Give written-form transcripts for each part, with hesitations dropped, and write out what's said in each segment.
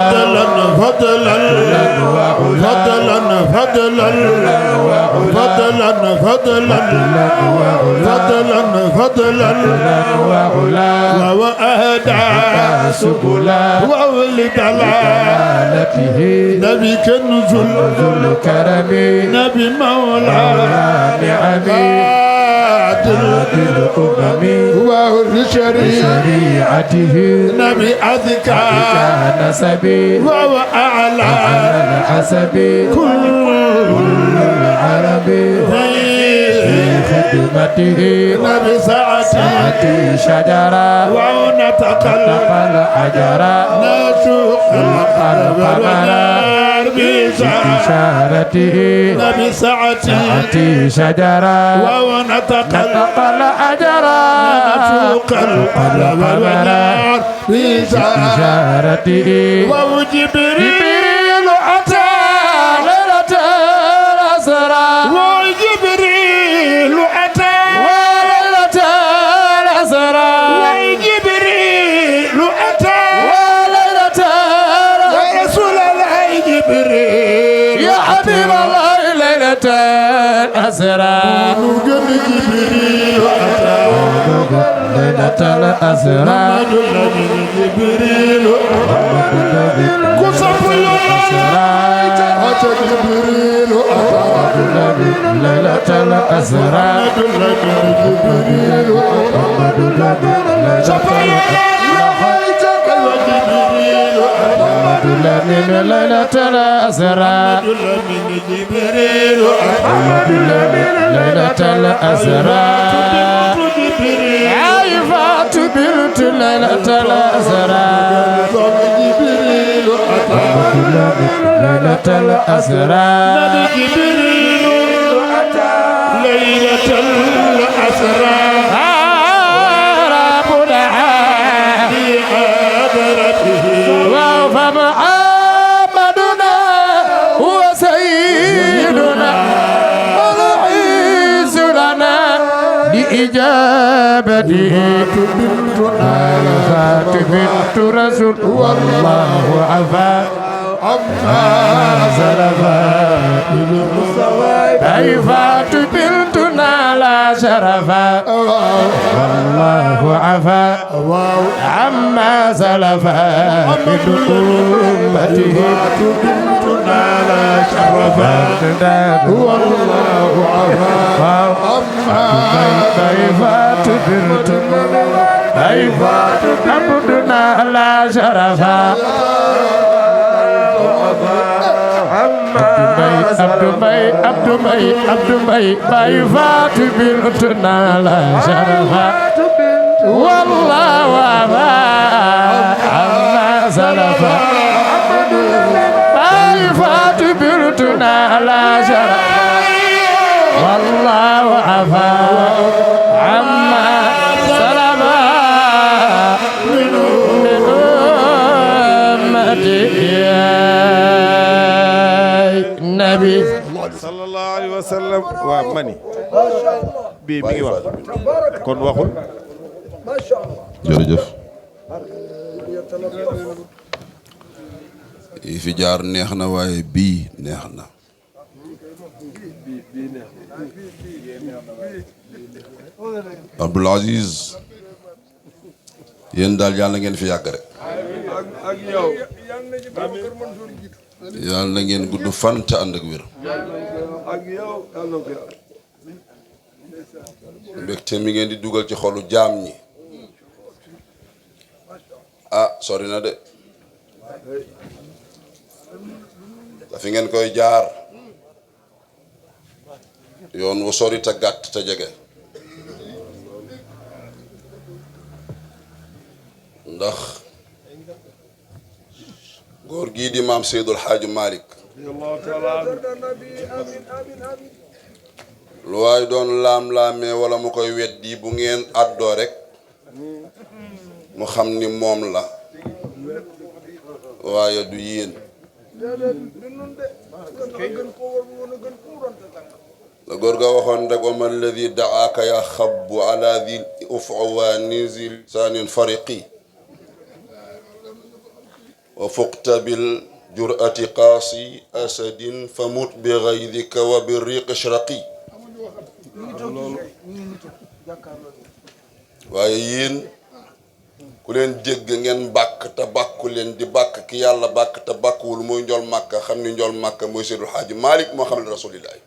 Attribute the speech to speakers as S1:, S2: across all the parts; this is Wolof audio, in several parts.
S1: فضلا فضلا فضلا فضلا فضلا فضلا فضلا فضلا وأهدى سبلا وولد دلالته نبي كنز الكرم نبي مولى نعمي الأمم ولشريعته نبي أذكى نسبي وهو أعلى الحسب كل العرب في خدمته نبي ساعتي شجرة ونتقل حجرة نشوق القمر بإشارته نبي ساعتي شجرة ونتقل حجرة نشوق القمر بإشارته وجبريل أتى ليلة الأسرى وجبريل أتى ليلة الأسرى وجبريل أتى ليلة يا رسول الله جبريل يا حبيب الله ليلة الأسرى جبريل أتى ليلة الأسرى جبريل كسف الأسرى جبريل ليلة الأسرى جبريل ليلة الأسرى جبريل ليلة الأسرى عيفات بنت ليلة الأسرى ليلة الأسرى جبريل ليلة الأسرى ربنا في حضرته فمحمدنا هو سيدنا والعز لنا لإجابته بنت رسول والله عفا عما سلفا عيفات بنتنا لا شرفا والله عفا عما سلفا من أمته بنتنا لا شرفا والله عفا عما عيفات بنتنا عيفات بنتنا لا شرفا عبد مي باي فاتو بنتنا لا شرفا والله وما عما سلفا باي فاتو بنتنا لا شرفا والله عفا عما سلفا من أمتي النبي
S2: صلى الله عليه وسلم وماني بي ميغي واخ كون واخول ما شاء الله
S3: jërëjëf yi fi jaar neex na waaye bii neex na Abdoul Aziz yéen daal yàlla ngeen fi yàgg rek
S2: ak yow
S3: yàlla na ngeen gudd fan te ànd ak wér
S2: ak yow
S3: mbégte mi ngeen di dugal ci xolu jaam ñi ah sori na de da fi ngeen koy jaar yoon wu sori te gàtt te jege ndax góor gii di maam Seydul Xaaju Malik lu waay doon laam-laamee wala mu koy weddi bu ngeen àddoo rek mu xam ni moom la waaye du yéen la góor ga waxoon rek wa ma alladi daaka ya xabbu ala di ufwaani zi lisaanin fariqi وفقت بالجرأة قاصي أسد فمت بغيظك وبالريق اشرقي waaye yéen ku leen dégg ngeen bàkk te bàkku leen di bàkk ki yàlla bàkk te bàkkuwul mooy njol màkka xam ni njol màkka mooy Seydul Xaaji Malik moo xam ne rasulillahi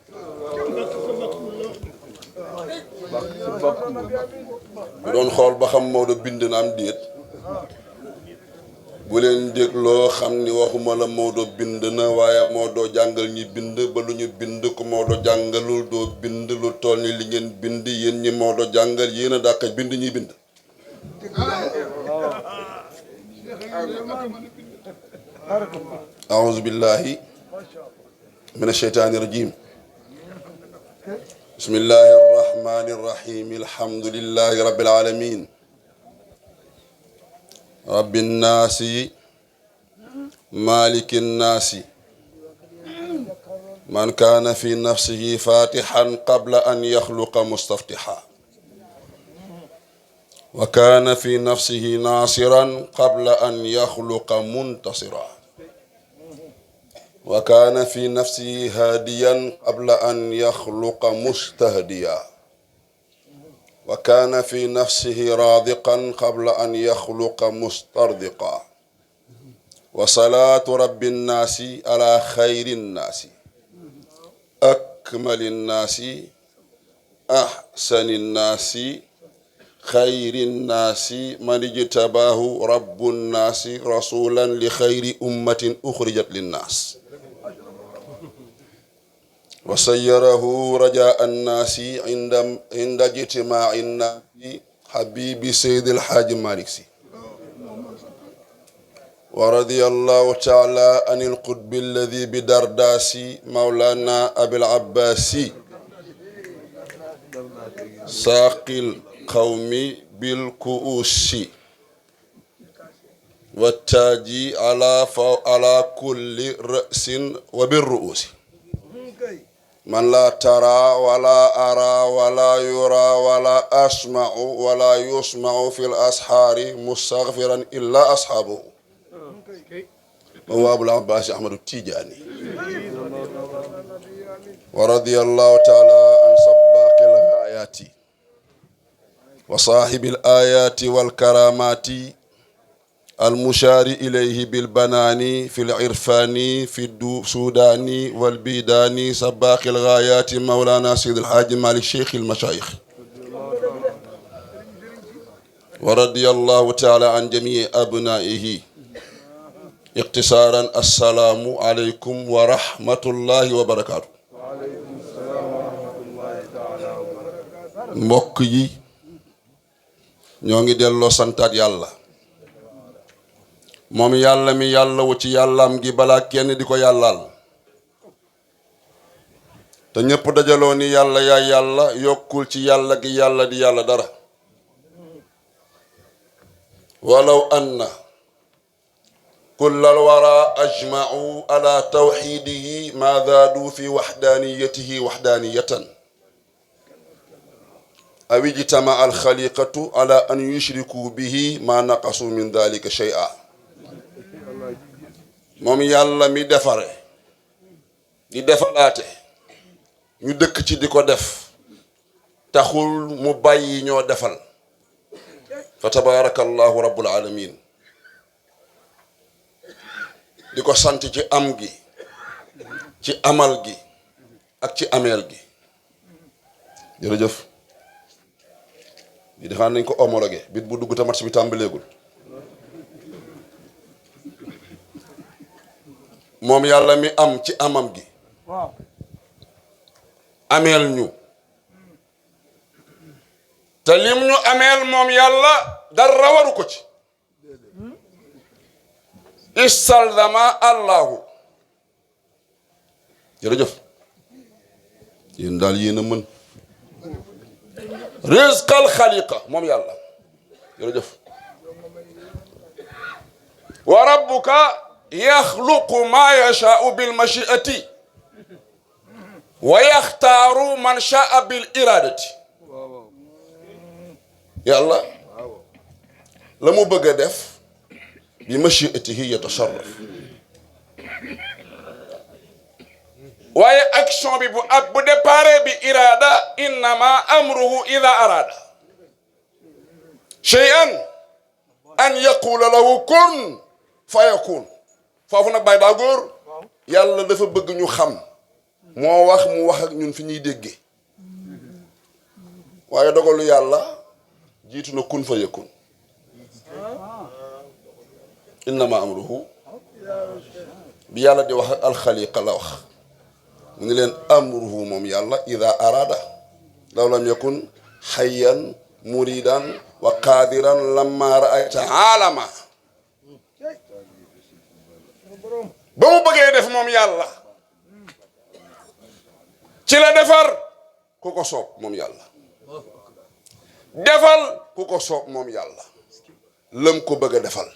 S3: bu doon xool ba xam Maodo bind na am déet bu leen dégloo xam ni waxuma la Maodo bind na waaye Maodo jàngal ñi bind ba lu ñu bind ko Maodo jàngalul doo bind lu toll ni li ngeen bind yéen ñi Maodo jàngal yéen a dàq bind ñuy bind أعوذ بالله من الشيطان الرجيم بسم الله الرحمن الرحيم الحمد لله رب العالمين رب الناس مالك الناس من كان في نفسه فاتحا قبل أن يخلق مستفتحا وكان في نفسه ناصرا قبل أن يخلق منتصرا وكان في نفسه هاديا قبل أن يخلق مستهديا وكان في نفسه رازقا قبل أن يخلق مسترزقا وصلاة رب الناس على خير الناس أكمل الناس أحسن الناس خير الناس من اجتباه رب الناس رسولا لخير أمة أخرجت للناس وسيره رجاء الناس عند اجتماع الناس حبيب سيد الحاج مالك سي ورضي الله تعالى عن القطب الذي بدرداس مولانا أبي العباس ساقي القوم بالكؤوس والتاج على كل رأس وبالرؤوس من لا ترى ولا أرى ولا يرى ولا أسمع ولا يسمع في الأسحار مستغفرا إلا أصحابه وهو أبو العباس أحمد التيجاني ورضي الله تعالى عن سباق الغايات وصاحب الآيات والكرامات المشار إليه بالبنان في العرفان في السودان والبيدان سباق الغايات مولانا سيد الحاج مالك شيخ المشايخ ورضي الله تعالى عن جميع أبنائه اقتصارا السلام عليكم ورحمة الله وبركاته mbokk yi ñoo ngi delloo santaat yàlla moom yàlla mi yàlla wu ci yàllaam gi balaa kenn di ko yàllaal te ñépp dajaloo ni yàlla yaay yàlla yokkul ci yàlla gi yàlla di yàlla dara walaw anna kullal wara ajma'u ala tawxidihi ma zaadu fi waxdaaniyatihi waxdaaniyatan aw ijtama alxaliqatu ala an yushriku bihi ma naqasu min dalika shay'a moom yàlla mi defare di defalaate ñu dëkk ci di ko def taxul mu bàyyi ñoo defal fa tabarakallahu rabbul alamin di ko sant ci am gi ci amal gi ak ci ameel gi jërëjëf di defaan nañ ko homologué bit bu dugg ta match bi tàmbaleegul moom yàlla mi am ci amam gi ameel ñu te lim ñu ameel moom yàlla dara waru ko ci istaldama allahu jërëjëf yéen daal yéen a mën rizqal xaliqa moom yàlla jërëjëf wa rabbuka yaxluqu ma yashaau bil machiati wa yaxtaaru man shaa bil iradati yàlla la mu bëgg a def bi mashiatihi yatasharraf waaye action bi bu départ bi irada innama amruhu ida arada shay'an an yaqula lahu kun fayakun foofu nag bàyyi daa góor yàlla dafa bëgg ñu xam moo wax mu wax ak ñun fi ñuy déggee waaye dogalu yàlla jiitu na kun fayakun innama amruhu bi yàlla di wax ak alxaliqa la wax mu ngi leen amruhu moom yàlla ida arada law lam yakun xayyan muridan wa qadiran lamma raayta alama ba mu bëggee def moom yàlla ci la defar ku ko soob moom yàlla defal ku ko soob moom yàlla lëm ko bëgg a defal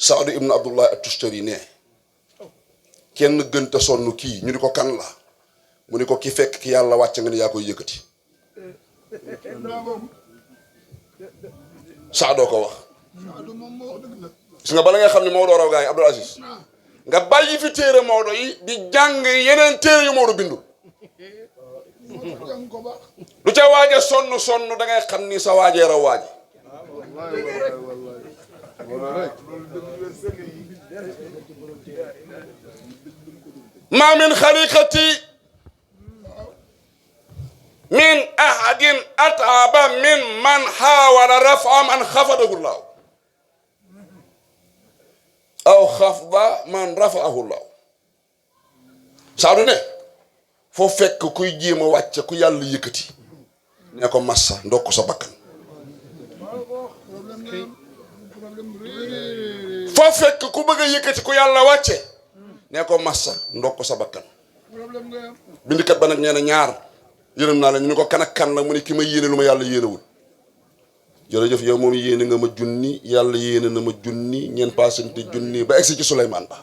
S3: Saadu ibnu Abdullah at-Tustari ne kenn gënta sonn kii ñu di ko kan la mu ni ko ki fekk ki yàlla wàcc nga ne yaa koy yëkkati Saadoo ko wax gis nga bala ngay xam ne Maodo raw gaa yi Abdul Aziz nga bàyyi fi téere Maodo yi di jàng yeneen téere yu Maodo bindul lu ca waaje sonn da ngay xam ni sa waajee raw waaje ma min xaliqati min ahadin ataba min man xaawala rafa man xafadahu llah aw xafda man rafaahu llah Saadu ne foo fekk kuy jéem a wàcce ku yàlla yëkkati ne ko massa ndokk sa bakkan foo fekk ku bëgg a yëkkati ku yàlla wàcce ne ko massa ndokk sa bakkan bindikat ba nag nee na ñaar yërëm naa la ñu ne ko kan ak kan la mu ne ki ma yéene lu ma yàlla yéenewul jërëjëf yow moom yéene nga ma junni yàlla yéene na ma junni ñeen paasante junni ba egsi ci Suleymaan ba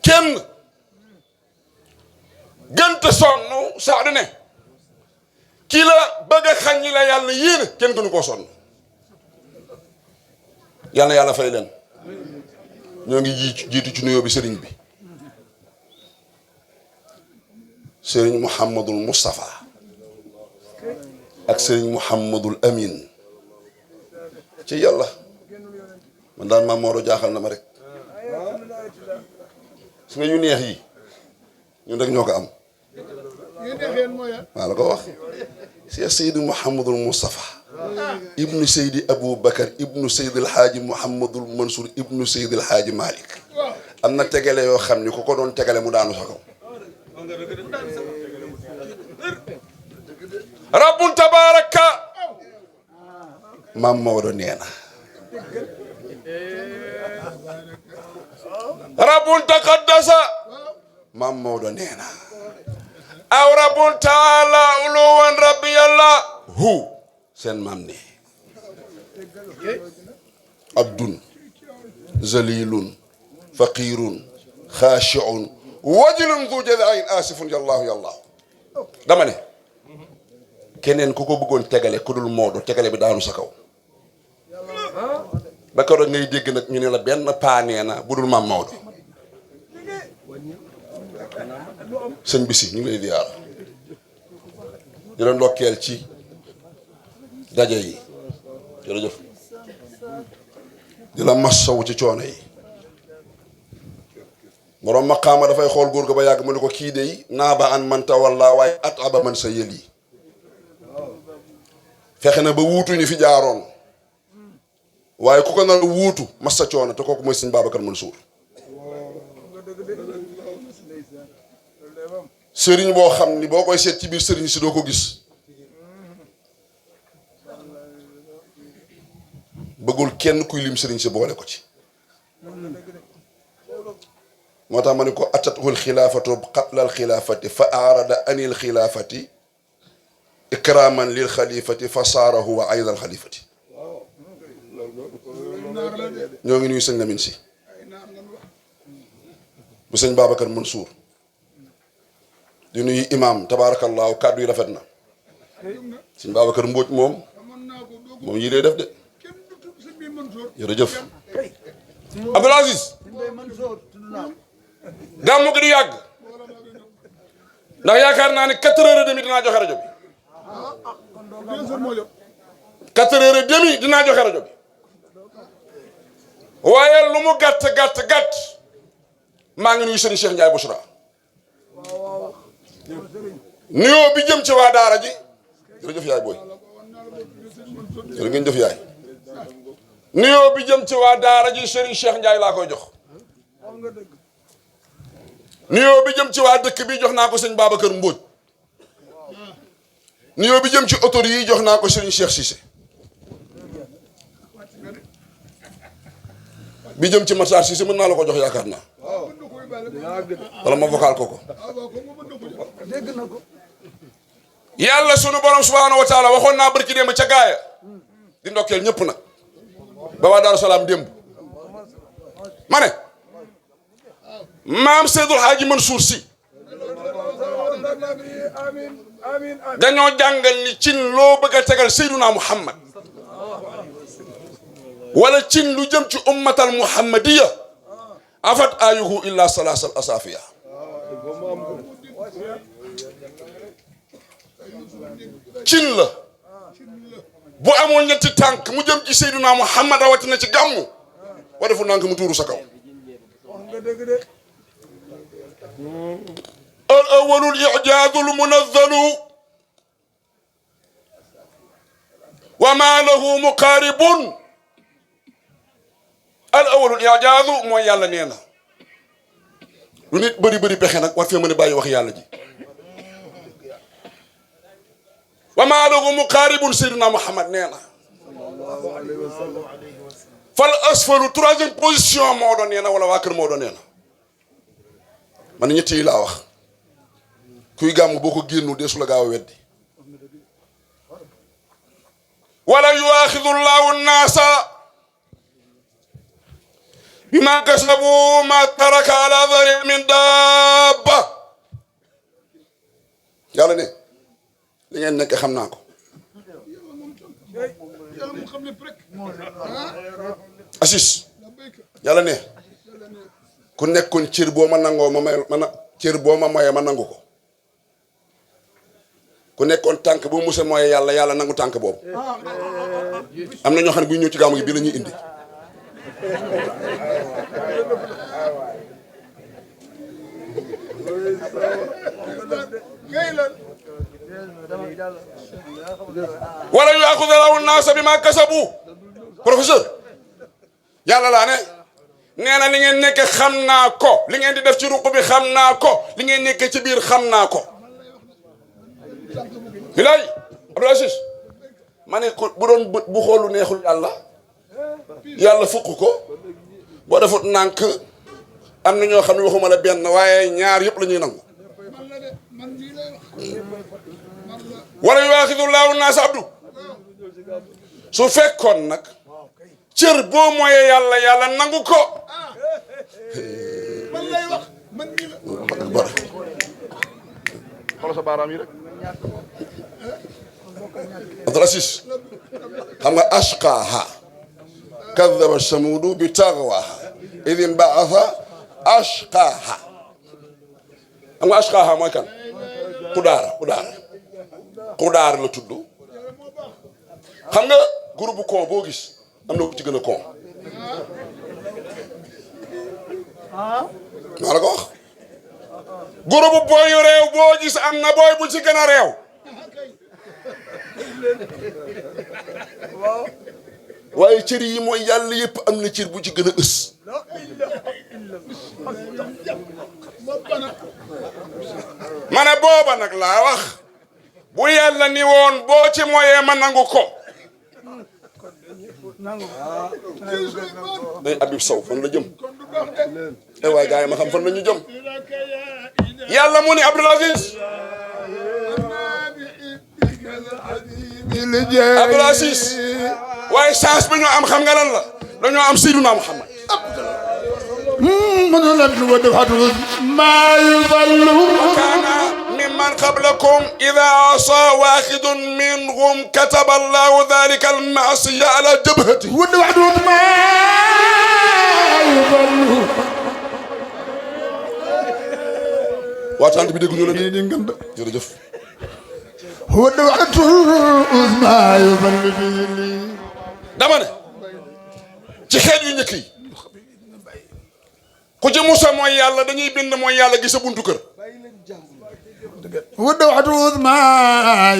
S3: kenn gënta sonn Saadu ne kii la bëgg a xañ ñi la yàlla yéene kenn gënu koo sonn yàlla yàlla fay leen ñoo ngi jiitu ci nuyoo bi sëriñ bi sëriñ Mouhamadul Moustapha ak sëriñ Mouhamadul Amin ci yàlla man daan maam Maodo jaaxal na ma rek su nga yu neex yi ñun rek ñoo ko am maa la ko wax Cheikh Seydi Mouhamadul Moustapha ibnu Seydi Aboubacar ibnu Seydi El Hadji Mouhamadul Mansour ibnu Seydi El Hadji Malick am na tegale yoo xam ni ku ko doon tegale mu daanu sa kaw rabbun tabaraka maam Maodo nee na rabbun taqaddasa maam Maodo nee na aw rabbun taala uluwan rabbi yàlla hu seen maam ne abdun zalilun faqirun xaashiun wajilun du jadain asifun yallahu yallahu dama ne keneen ku ko bëggoon tegale ku dul Maodo tegale bi daanu sa kaw ba keroog ngay dégg nag ñu ne la benn paanee na bu dul maam Maodo sëñ bi si ñu ngi lay ziyaar di la ndokkeel ci daje yi jërëjëf di la massawu ci coono yi borom maqaama dafay xool góor ga ba yàgg mu ne ko kii dey naaba an man tawalla waaye ataba man sa yël yi fexe na ba wuutu ñu fi jaaroon waaye ku ko nar wuutu massa coono te kooku mooy sëñ Babacar Mansour sëriñ boo xam ni boo koy seet ci biir sëriñ si doo ko gis bëggul kenn kuy lim sëriñ si boole ko ci moo tax ma ne ko atatul xilaafatu qabla al xilaafati fa arada anil xilaafati ikraman lil xalifati fa saara huwa ayda al xalifati ñoo ngi nuyu sëñ Lamine si bu sëñ Babacar Mansour di nuyu imam tabarakallahu kàddu yi rafet na sëñ Babacar Mbóoj moom moom yii day def de jërëjëf Abdoul Aziz gàmmu gi du yàgg ndax yaakaar naa ne 4h30 dinaa joxe rajo bi 4h30 dinaa joxe rajo bi waaye lu mu gàtt maa ngi nuyu sëriñ Cheikh Ndiaye Bouchra nuyoo bi jëm ci waa daara ji jërëjëf yaay booy jërëjëf yaay nuyoo bi jëm ci waa daara ji sëriñ Cheikh Ndiaye laa koy jox nuyoo bi jëm ci waa dëkk bi jox naa ko sëñ Babacar Mbodj nuyoo bi jëm ci autorité yi jox naa ko sëriñ Cheikh Cissé bi jëm ci Matar Cissé mën naa la ko jox yaakaar naa wala ma vocal ko yàlla sunu borom subhanahu wa taala waxoon naa barki démb ca gaaya di ndokkeel ñëpp nag ba waa Daaru Salaam démb ma ne maam Seydul Haaji Mansour Si dañoo jàngal ni cin loo bëgg a tegal Seyduna Muhammad wala cin lu jëm ci ummatal muhammadiya afat ayuhu illa salasal asafiya cin la bu amul ñetti tànk mu jëm ci Seyduna Muhammad rawatina ci gàmmu wa defu nank mu tuuru sa kaw al awwalul i'jaazul munazzalu wa ma lahu muqaaribun al awwalul i'jaazu mooy yàlla nee na lu nit bëri pexe nag war fee mën a bàyyi wax yàlla ji wa maa lahu muqaaribun Seydina Muhammad nee na fal asfalu troisième position moo doon nee na wala waa kër moo doon nee na man ñett yi laa wax kuy gàmm boo ko génnu deesu la gaaw a weddi wala yuaxidu llahu nnaasa bima kasabu ma taraka ala dhari min dabba yàlla ne li ngeen nekk xam naa ko Assis yàlla ne ku nekkoon cër boo ma nangoo ma may cër boo ma moyee ma nangu ko ku nekkoon tànk boo musa moyee yàlla nangu tànk boobu am na ñoo xam ne bu ñu ñëw ci gàmmu gi bii la ñuy indi wala yuaxudu llaahu nnaasa bimaa kasabu professeur yàlla laa ne nee na li ngeen nekk xam naa ko li ngeen di def ci ruq bi xam naa ko li ngeen nekk ci biir xam naa ko bilaay Abdoul Aziz ma ne bu doon bu xoolu neexul yàlla fukk ko boo defut nànk am na ñoo xam ne waxuma la benn waaye ñaar yëpp la ñuy nangu wala yuaxidu llaahu naasa abdu su fekkoon nag cër boo mooyee yàlla nangu ko xoolal sa baaraam yi rek Abdoul Aziz xam nga ashqaaha kadaba samuudu bi taghwaaha id inba'atha ashqaaha xam nga ashqaaha mooy kan xudaar la tudd xam nga groupe kon boo gis am na ku ci gën a kon maa la ko wax groupe booyu réew boo gis am na booy bu ci gën a réew waaye cër yi mooy yàlla yëpp am na cër bu ci gën a ës ma ne booba nag laa wax bu yàlla ni woon boo ci moyee ma nangu ko day Habib Sow fan la jëm waaye gars yi ma xam fan la ñu jëm yàlla mu ni Abdoul Aziz Abdoul Aziz waaye chance bi ñu am xam nga lan la dañoo am Seydina Muhammad
S1: من لم يودعه ما يضل
S3: كان مما من قبلكم إذا عصى واحد منهم كتب الله ذلك المعصية على جبهته
S1: ود وحدود ما يضل
S3: waatante bi dégg ñu la di ngand jërëjëf
S1: ود وحدود ما يضل
S3: dama ne ci xeet yu njëkk yi ku ci musa mooy yàlla dañuy bind mooy yàlla gi sa buntu kër
S1: ود وحدود ما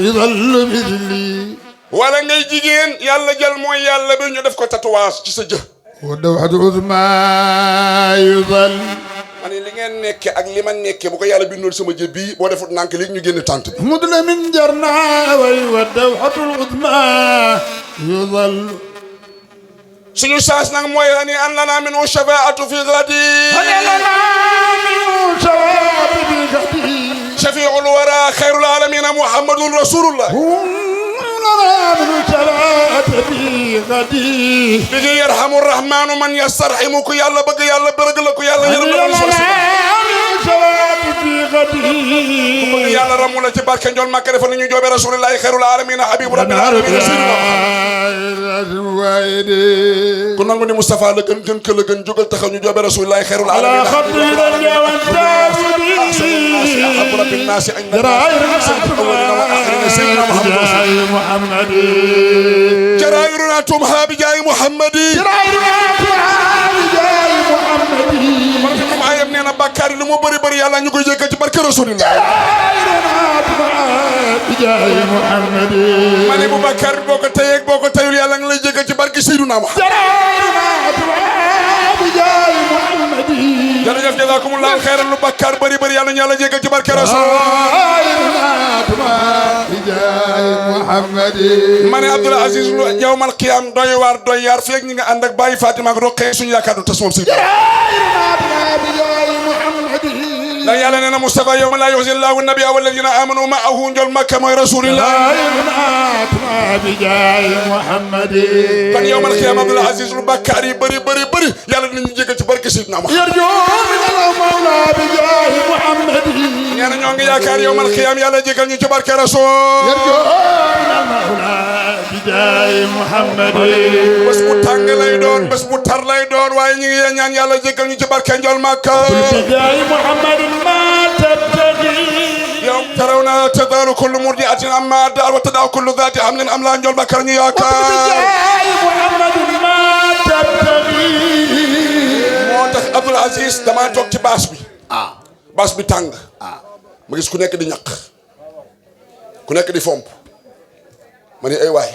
S1: يضل
S3: wala ngay jigéen yàlla jël mooy yàlla bi ñu def ko tatouage ci sa jë
S1: ود وحدود ما يضل
S3: ma ne li ngeen nekke ak li ma nekke bu ko yàlla bindoon sama jë bii boo defut nànk léegi ñu génn tànt bi
S1: مدل من جرنا ويود وحدود ما يضل
S3: suñu saas nag mooy hani an lana min shafaatu fi gadi shafiul wara xayrul alamina muhammadun rasulullah bigi yarhamu rahmanu man yastarhimu ku yàlla bëgg yàlla bërëg la ku yàlla yërëm la ku bëgg yàlla ramu la ci barke njool makka defa nañu joobe rasulillahi xayrul alamina habibu rabbil alamin ku nangu ni Moustapha la gën gën ka la gën jógal taxaw ñu joobe rasulillahi xayrul alamin أحب رب الناس عند
S1: محمد
S3: جرائرنا تمها بجاه محمد ما يبنينا بكاري لمو بري بري يالا نيو كوي جيكا ci barke rasulillah
S1: بجاه محمد
S3: mané bu bakkar boko tay ak boko tayul yalla nga lay jéggal ci barke Seydina Muhammad
S1: بجاه محمد
S3: jërëjëf jazakumullahu khairan lu bakkar bari bari yalla ñu la jéggal ci barke rasul mané Abdoul Aziz lu yawmal qiyam doy war doy yar fek ñi nga and ak Baye Fatima ak Roqe suñu yakadu tas mom Seydina la yàlla nee na Mustafa yawma la yukhzi Allahu an-nabiyya walladhina amanu ma'ahu njol Makka mooy rasulillah kon yawmal qiyam Abdoul Aziz lu bakkar yi bari bari bari yàlla dinañu jéggal ci barke Seydina Muhammad nee na ñoo ngi yaakaar yawmal qiyam yàlla jéggal ñu ci barke rasul bés bu tàng lay doon bés bu tar lay doon waaye ñu ngi ñaan yàlla jéggal ñu ci barke njol Makka يوم ترون تذهل كل مرضعة عما أرضعت وتضع كل ذات حمل حملها njol Makka ñu yaakaar moo tax Abdoul Aziz dama toog ci baas bi baas bi tàng ma gis ku nekk di ñaq ku nekk di fomp ma ni ay waay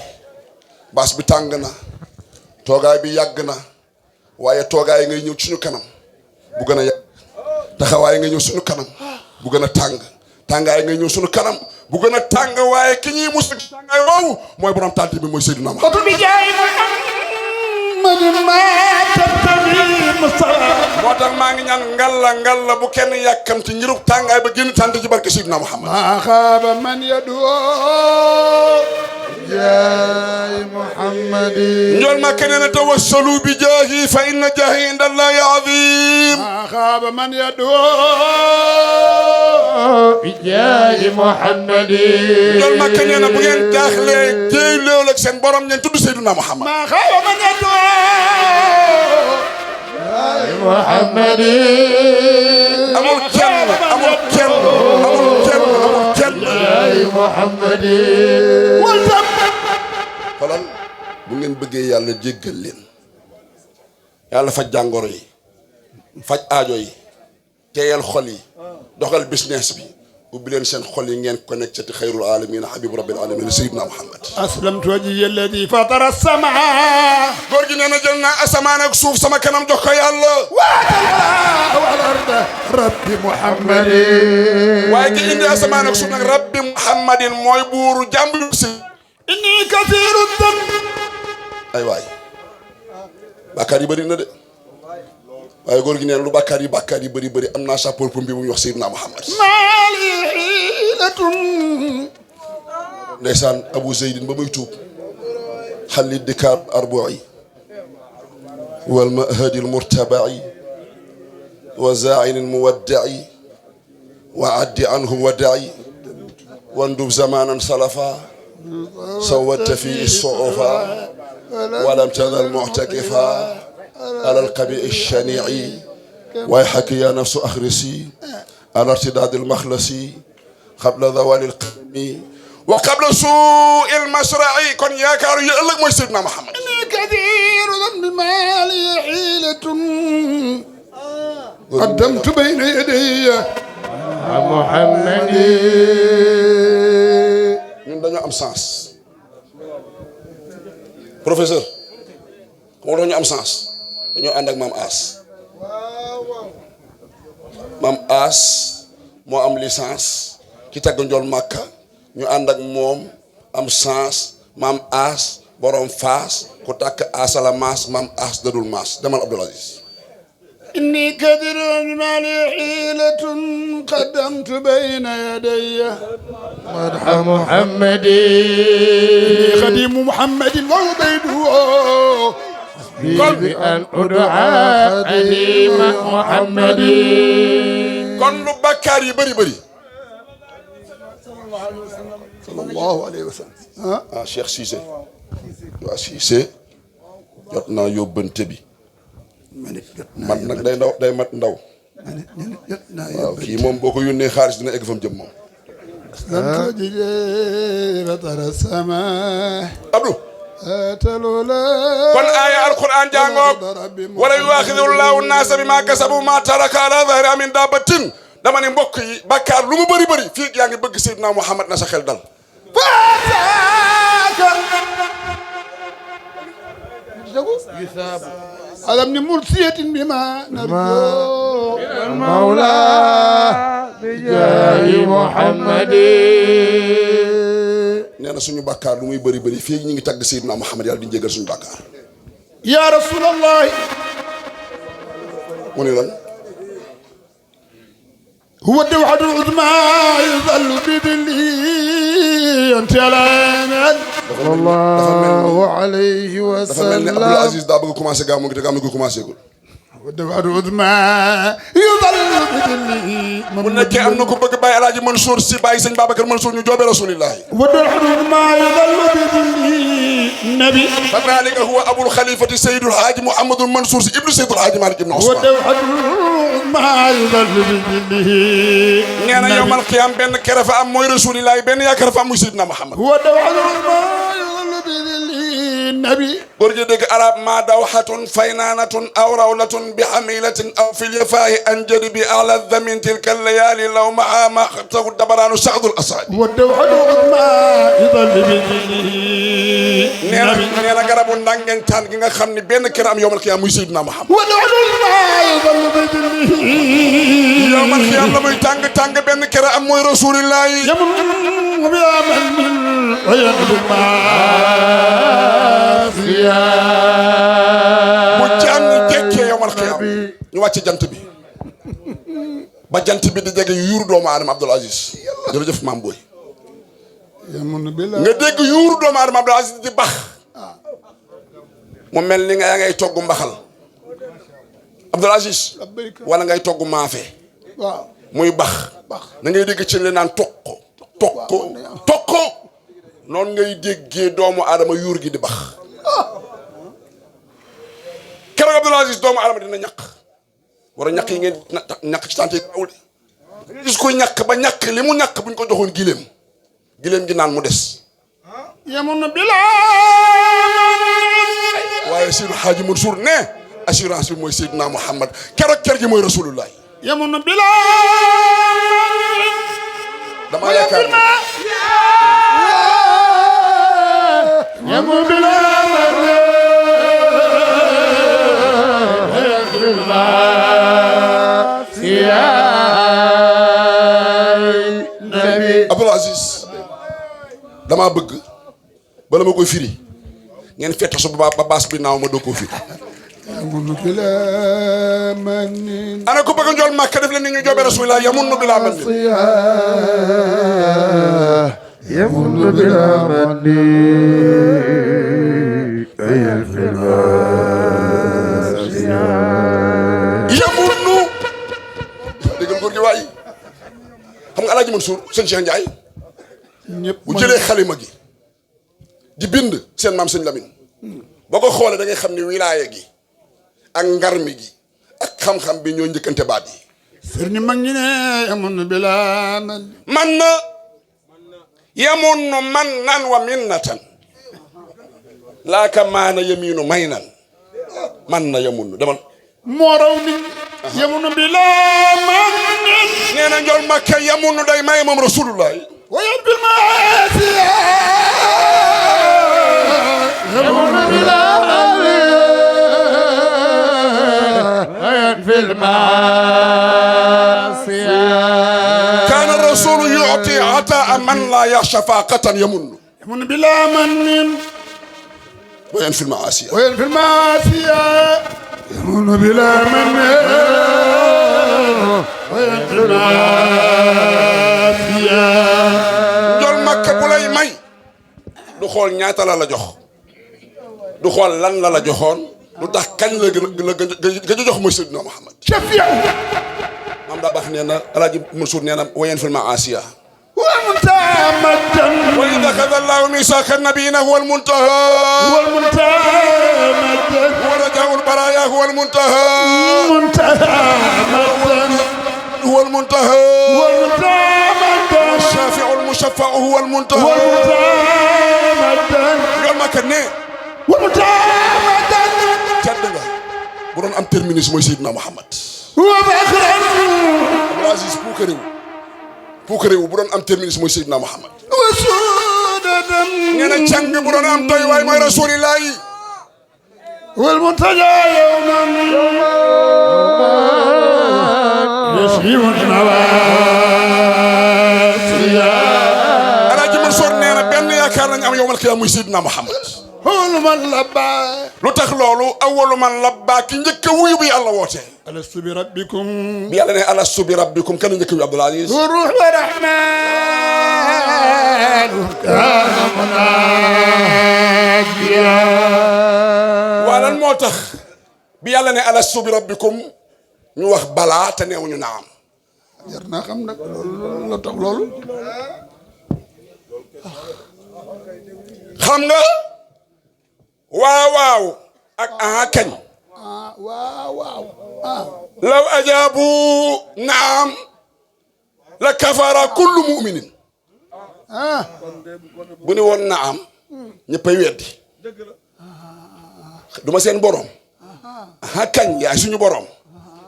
S3: baas bi tàng na toogaay bi yàgg na waaye toogaay ngay ñëw ci ñu kanam bu gën a yàgg taxawaay ngay ñëw suñu kanam bu gën a tàng tàngaay ngay ñëw suñu kanam bu gën a tàng waaye ki ñuy mus tàngaay woowu mooy borom tànt bi mooy Seydina Muhammad moo tax maa ngi ñaan ngalla bu kenn yàkkam ci ngirub tàngaay ba génn tànt ci barke Seydina Muhammad
S1: ما خاب من يدعو يا محمد
S3: njol Makka nee na tawassalu bi jaahi fa inna jaahi inda Allahi azim
S1: ما خاب من يدعو بجاه محمد
S3: njol Makka nee na bu ngeen jaaxlee jéey lool ak seen borom ngeen tudd Seydina Muhammad
S1: ما خاب من يدعو محمد
S3: amul kenn
S1: محمد
S3: xoolal bu ngeen bëggee yàlla jéggal leen yàlla faj jàngoro yi faj aajo yi teeyal xol yi doxal business bi ubbi leen seen xol yi ngeen connecté ci xayrul alamin habibu rabbil alamin Seydina Muhammad
S1: أسلمت وجهي الذي فطر السماء
S3: góor gi nee na jël naa asamaan ak suuf sama kanam jox ko yàlla
S1: والأرض رب محمد
S3: waaye ki indi asamaan ak suuf nag rabbi muhammadin mooy buuru jàmbi si
S1: إني كثير الذنب
S3: ay waay bàkkaar yi bëri na de waaye góor gi nee na lu bàkkaar yi bëri bëri am naa sapeur pompier bu ñuy wax Seydina Muhammad
S1: ما لي حيلة
S3: ndeysaan Abu Zeydin ba muy tuub xalli dikaar arbu'i wal mahadi al murtaba'i wa za'in al muwadda'i wa addi anhu wada'i واندب زمانا سلفا سودت فيه الصعوفا ولم تزل معتكفا على القبيح الشنيع ويحك يا نفس أخرسي على ارتداد المخلصي قبل زوال القدم وقبل سوء المشرع كن يا كارو يقلق موي سيدنا محمد
S1: كثير ذنب مالي حيلة قدمت بين يدي
S4: محمد
S3: ñun dañoo am sens professeur xam nga dañoo am sens dañoo ànd ak maam As maam As moo am licence ci tagg njool Màkka ñu ànd ak moom am sens maam As borom Faas ku takk asala maas maam As dadul maas demal Abdoul Aziz
S1: إني كثير مالي حيلة قدمت بين يدي
S4: مدح محمد
S1: خديم محمد وعبيده
S4: بأن أدعى خديم محمد
S3: kon lu bakkaar yi bëri bëri
S1: صلى الله عليه وسلم
S3: ah Cheikh Cissé waaw Cissé jot naa yóbbante bi man nag day ndaw day mat ndaw waaw kii moom boo ko yónnee xaalis dina egg fa mu jëm moom
S1: لم تجد بطر السماء
S3: Abdou
S1: أتلولا
S3: kon aaya alquran jàngoog wala yuwaaxidullahu naasa bimaa kasabu maa taraka ala zahrihaa min daabbatin dama ne mbokk yi bakkaar lu mu bëri bëri fii yaa ngi bëgg Seydina Muhammad na sa xel dal
S1: على ابن مرسية بما نرجو
S4: المولى بجاه محمد
S3: nee na suñu bakkaar lu muy bëri bëri fii ñu ngi tagg Seydina Muhammad yàlla di jégal suñu bakkaar
S1: يا رسول الله
S3: mu ne lan
S1: هو الدوحة العظمى يظل بذله أنت على أمل
S4: صلى الله عليه
S3: dafa mel ni Abdoul
S4: وسلم
S3: Aziz daa bëgg commencé gàmmu gi te gàmmu gi commencé gul
S1: هو الدوحة العظمى يظل بذله
S3: bu nekkee am na ko bëgg Baye Alaaji Mansour si Baye Sëñ Babacar Mansour ñu joobee rasulillahi
S1: هو الدوحة العظمى يظل بذله النبي
S3: فذلك هو أبو الخليفة سيد الحاج محمد المنصور ابن سيد الحاج مالك بن
S1: هو
S3: عثمان
S1: الدوحة العظمى يظل بذله
S3: nee na yowmal qiyaam benn kere fa am mooy rasulillahi benn yaakaar fa am muy Seydina Muhammad
S1: هو الدوحة العظمى يظل بذله النبي
S3: góor gi dégg arab ma dawxatun faynaanatun aw rawlatun bi xamilatin aw fil yafaahi anjadi bi ala damin tilka layali law maa ma xatahu dabaraanu saadul asaad
S1: هو الدوحة العظمى يظل بذله
S3: nee na garabu ndangentaan gi nga xam ni benn kere am yowmal qiyaam muy Seydina Muhammad
S1: هو الدوحة العظمى يظل بذله
S3: yowmal qiyaam la muy tàng tàng benn kere am mooy rasulillahi
S1: يمن بأمن وينبغ
S3: bu jaam ñi jekkee yowmal qiyaam ñu wàcc jant bi ba jant bi di jege yuuru doomu aadama Abdoul Aziz jërëjëf maam booy
S1: يمن بلا
S3: nga dégg yuuru doomu aadama Abdoul Aziz di bax mu mel ni nga yaa ngay togg mbaxal Abdoul Aziz
S1: لبيك
S3: wala ngay togg maafe
S1: waaw
S3: muy bax da ngay dégg ci li naan toq noonu ngay déggee doomu aadama yuur gi di bax keroog Abdoul Aziz doomu aadama dina ñaq war a ñaq yi ngeen ñaq ci tànte yi awul de gis koy ñaq ba ñaq li mu ñaq buñ ko joxoon gileem gi naan mu des
S1: يمن بلا
S3: waaye Seydou Hadji Mansour ne assurance bi mooy Seydina Muhammad keroog ker gi mooy rasulullah
S1: يمن بلا
S3: dama yaakaar ne
S1: يمن بلا
S3: Abdoul Aziz damaa bëgg bala ma koy firi ngeen fekk su ba baas bi naaw ma doo koo firi
S1: يمن بلا من
S3: ana ko bëgg a njool Màkka def leen ni ñu joobe rasulillah yamunnu bilaa man
S4: يمن بلا من أي الفراس
S3: yamunnu déggal góor gi waay xam nga Alaaji Mansour sëñ Cheikh Ndiaye
S1: ñëpp
S3: bu jëlee xalima gi di bind seen maam sëñ Lamine boo ko xoolee da ngay xam ni wilaaya gi ak ngarmi gi ak xam-xam bi ñoo njëkkante baat yi
S1: sëriñ mag ñi ne amoon bila
S3: man na yamunnu man nan wa minnatan laaka maana yaminu may nan man na yamunnu demal
S1: moo raw nit yamunnu bila man
S3: nee na njool makka yamunnu day may moom rasulullahi
S1: wayan bil maasiya yamunnu bila wayan bil maasiya
S3: kaana rasulu yu'ti ataa man la yaxsha faqatan yamunnu
S1: bila man
S3: wayan fil maasiya
S1: wayan fil maasiya yamunnu bila man wayan fil maasiya
S3: njool makka bu lay may du xool ñaata la la jox du xool lan la la joxoon lu tax kañ la gën a jox mooy Seydina Muhammad
S1: shafi'u
S3: maam daa baax nee na Alaaji Mansour nee na wayan fil maasiya
S1: والمنتهى
S3: وإذ أخذ الله ميثاق النبيين هو المنتهى
S1: والمنتهى
S3: ورجاء البرايا هو المنتهى هو المنتهى الشافع المشفع هو المنتهى يوم ما كان tedd nga bu doon am terminus mooy Seydina Muhammad Abdul Aziz puukarewu bu doon am terminus mooy Seydina Muhammad nee na càng bu doon am doy waay mooy rasulillahi
S1: والمنتجى يوما يشيب النواسيا
S3: Alaaji Mansour nee na benn yaakaar nañ am yowmal qiyaama muy Seydina Muhammad
S1: هول من لبى
S3: lu tax loolu awwalu man labbaa ki njëkk a wuyu bi yàlla woote
S1: ألست بربكم
S3: bi yàlla ne alastu bi rabbikum kan njëkk a wuyu Abdul Aziz
S1: والروح والرحمن كان مناجيا
S3: waa lan moo tax bi yàlla ne alastu bi rabbikum ñu wax balaa te neewuñu naam
S1: jar naa xam nag loolu la tax loolu
S3: xam nga waaw waaw ak aha kañ
S1: waaw waaw
S3: law ajaabu naam la kafara kullu muminin bu ni woon naam ñëppay weddi duma seen borom aha kañ yaay suñu borom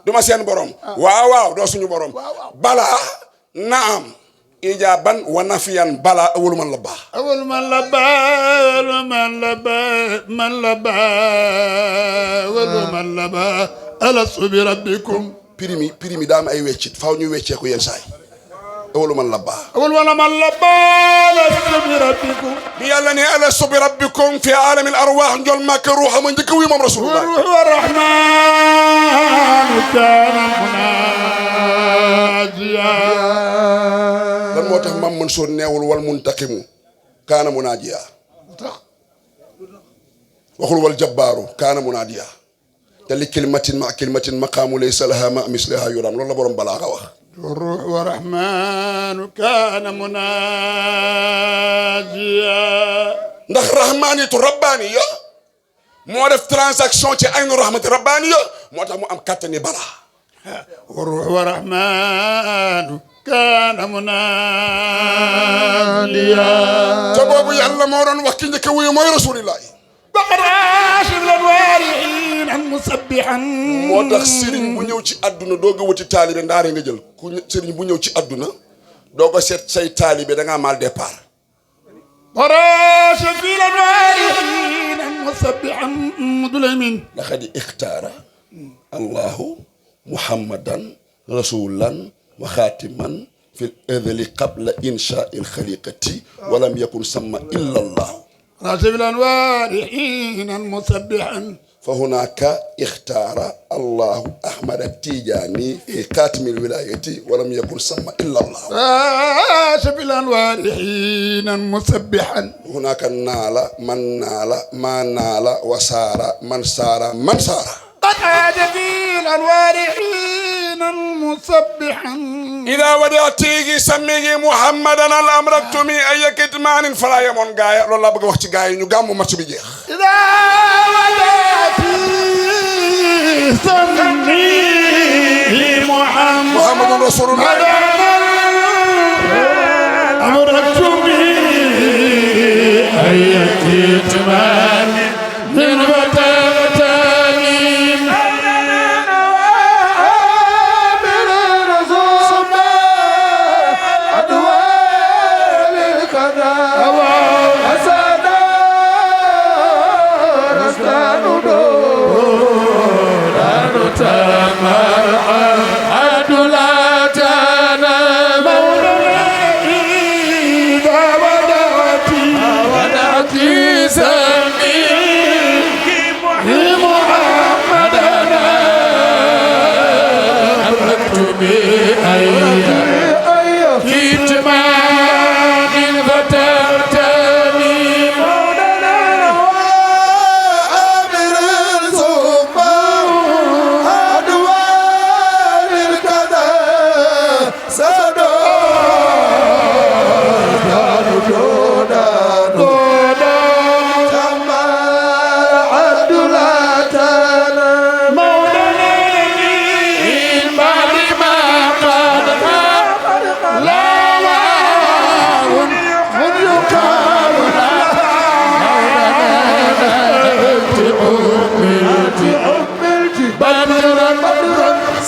S3: duma seen borom waaw waaw doo suñu borom balaa naam ijaaban wa nafiyan balaa awwalu man la baax
S1: أول من لبى أول من لبى ألست بربكم
S3: prix mi daa am ay weccit faaw ñu weccee ko yenn saay awwalu man la baax
S1: أول من لبى ألست بربكم
S3: bi yàlla ne alastu bi rabbikum fi aalamil arwaax njol màkk ruuxa ma njëkk wi moom rasulullah
S1: والروح والرحمن كان مناجيا
S3: lan moo tax Mam Mansour neewul wal muntaqimu kaana munaajiya waxul wal jabbaaru kaana munaadiya te li kalimatin ma kalimatin maqaamu laysa laha ma misliha yuram loolu la borom balaa nga wax
S1: والروح والرحمن كان مناجيا
S3: ndax rahmaanitu rabbaaniya moo def transaction ci aynu rahmati rabbaaniya moo tax mu am kattani balaa
S1: والروح والرحمن كان مناديا
S3: te boobu yàlla moo doon wax ki njëkk a wuyu mooy rasulillahi
S1: بقد عاش الانوار حينا مسبحا
S3: moo tax sëriñ bu ñëw ci àdduna doog a wuti taalibe ndaare nga jël ku sëriñ bu ñëw ci àdduna doog a seet say taalibe da ngaa mal départ
S1: وراش في الانوار حينا مسبحا دليمين
S3: لقد اختار الله محمدا رسولا وخاتما في الأذل قبل إنشاء الخليقة ولم يكن سمى إلا الله
S1: راش في الانوار حينا مسبحا
S3: فهناك اختار الله أحمد التيجاني في خاتم الولاية ولم يكن سمى إلا الله
S1: راش في الانوار حينا مسبحا
S3: هناك نال من نال ما نال وسار من سار من سار
S1: قد عاد في الانوار حينا مسبحا
S3: إذا ودعتي سمي محمدا الأمركتمي أي كتمان فلا يمون غاية لولا بغا وقت غاية ñu gamu match bi jeex
S1: إذا ودعتي سمي
S3: محمد رسول الله
S1: أمرت به أي كتمان من وتغتنم
S4: من رسول أدوار الكذا أسادا رستان دوران تمر عدلاتنا
S1: إذا ودعتي سمي محمدنا أمرت بأي كتمان فتغتني
S4: أمر ثم أدوار الكذا سدار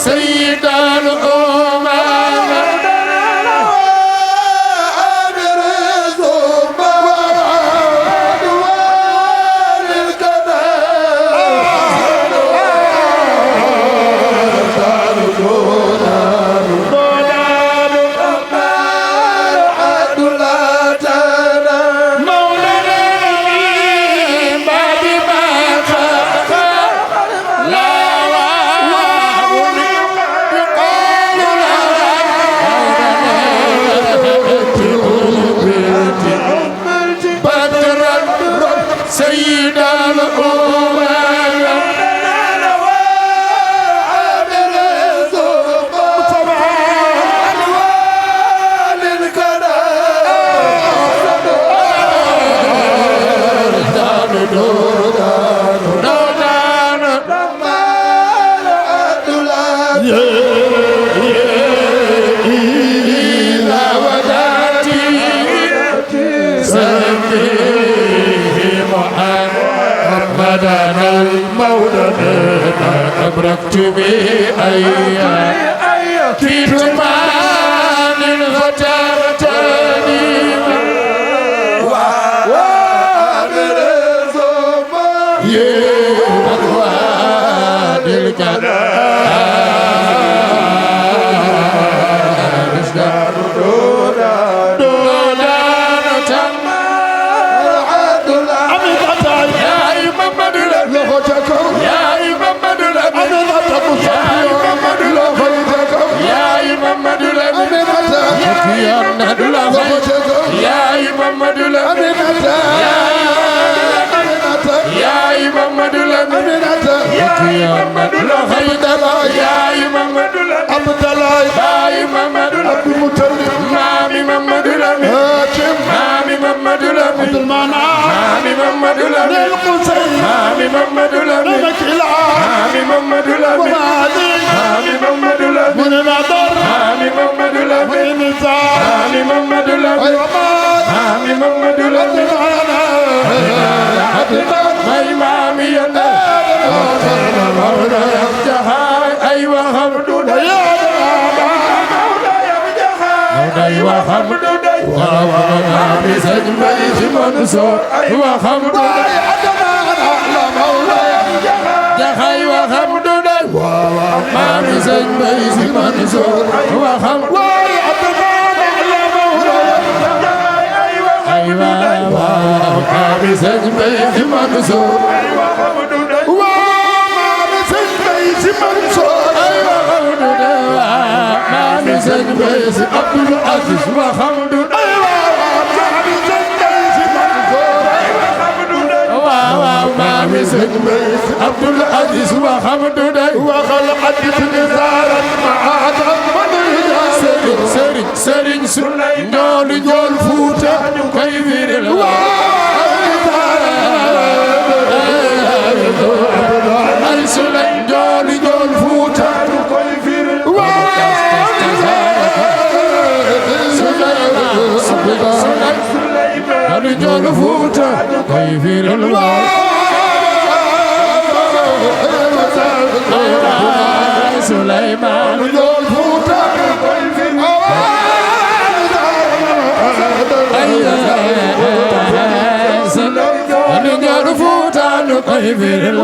S1: سيد الأمم
S4: أمر ثم أدوار الكذا
S1: سيد الأمم محمدنا المولد أبركت بأي كتمان فتغتني
S4: وأمر ثم
S1: أدوان وخلقت نزارا مع محمد njool njool Fuuta ñu koy firil ay Suley njool njool Fuuta ñu koy firil Suley njool Fuuta ñu koy firil Suleymaan njool Fuuta ñu koy firil Suleymaan njool Fuuta ñu koy firil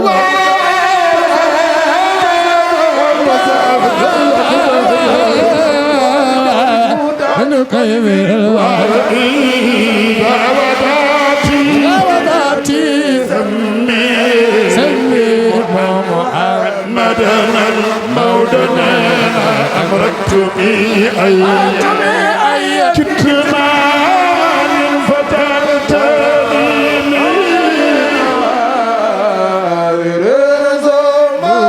S1: ñu koy firil wadati sammi محمدا المولى أمرت بي أي كتما فتنتني
S4: رزما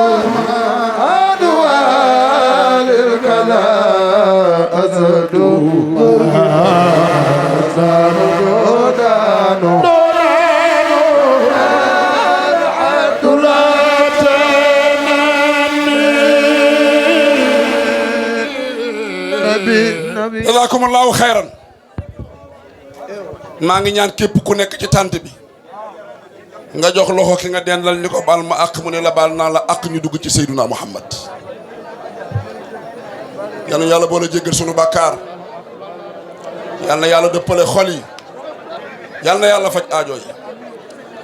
S4: أدوال الكلا أزدو
S3: jazakumullahu xayran maa ngi ñaan képp ku nekk ci tànt bi nga jox loxo ki nga dendal ni ko baal ma àq mu ne la baal naa la àq ñu dugg ci Seyduna Muhammad yal na yàlla boole jéggal sunu bàkkaar yal na yàlla dëppale xol yi yal na yàlla faj aajo yi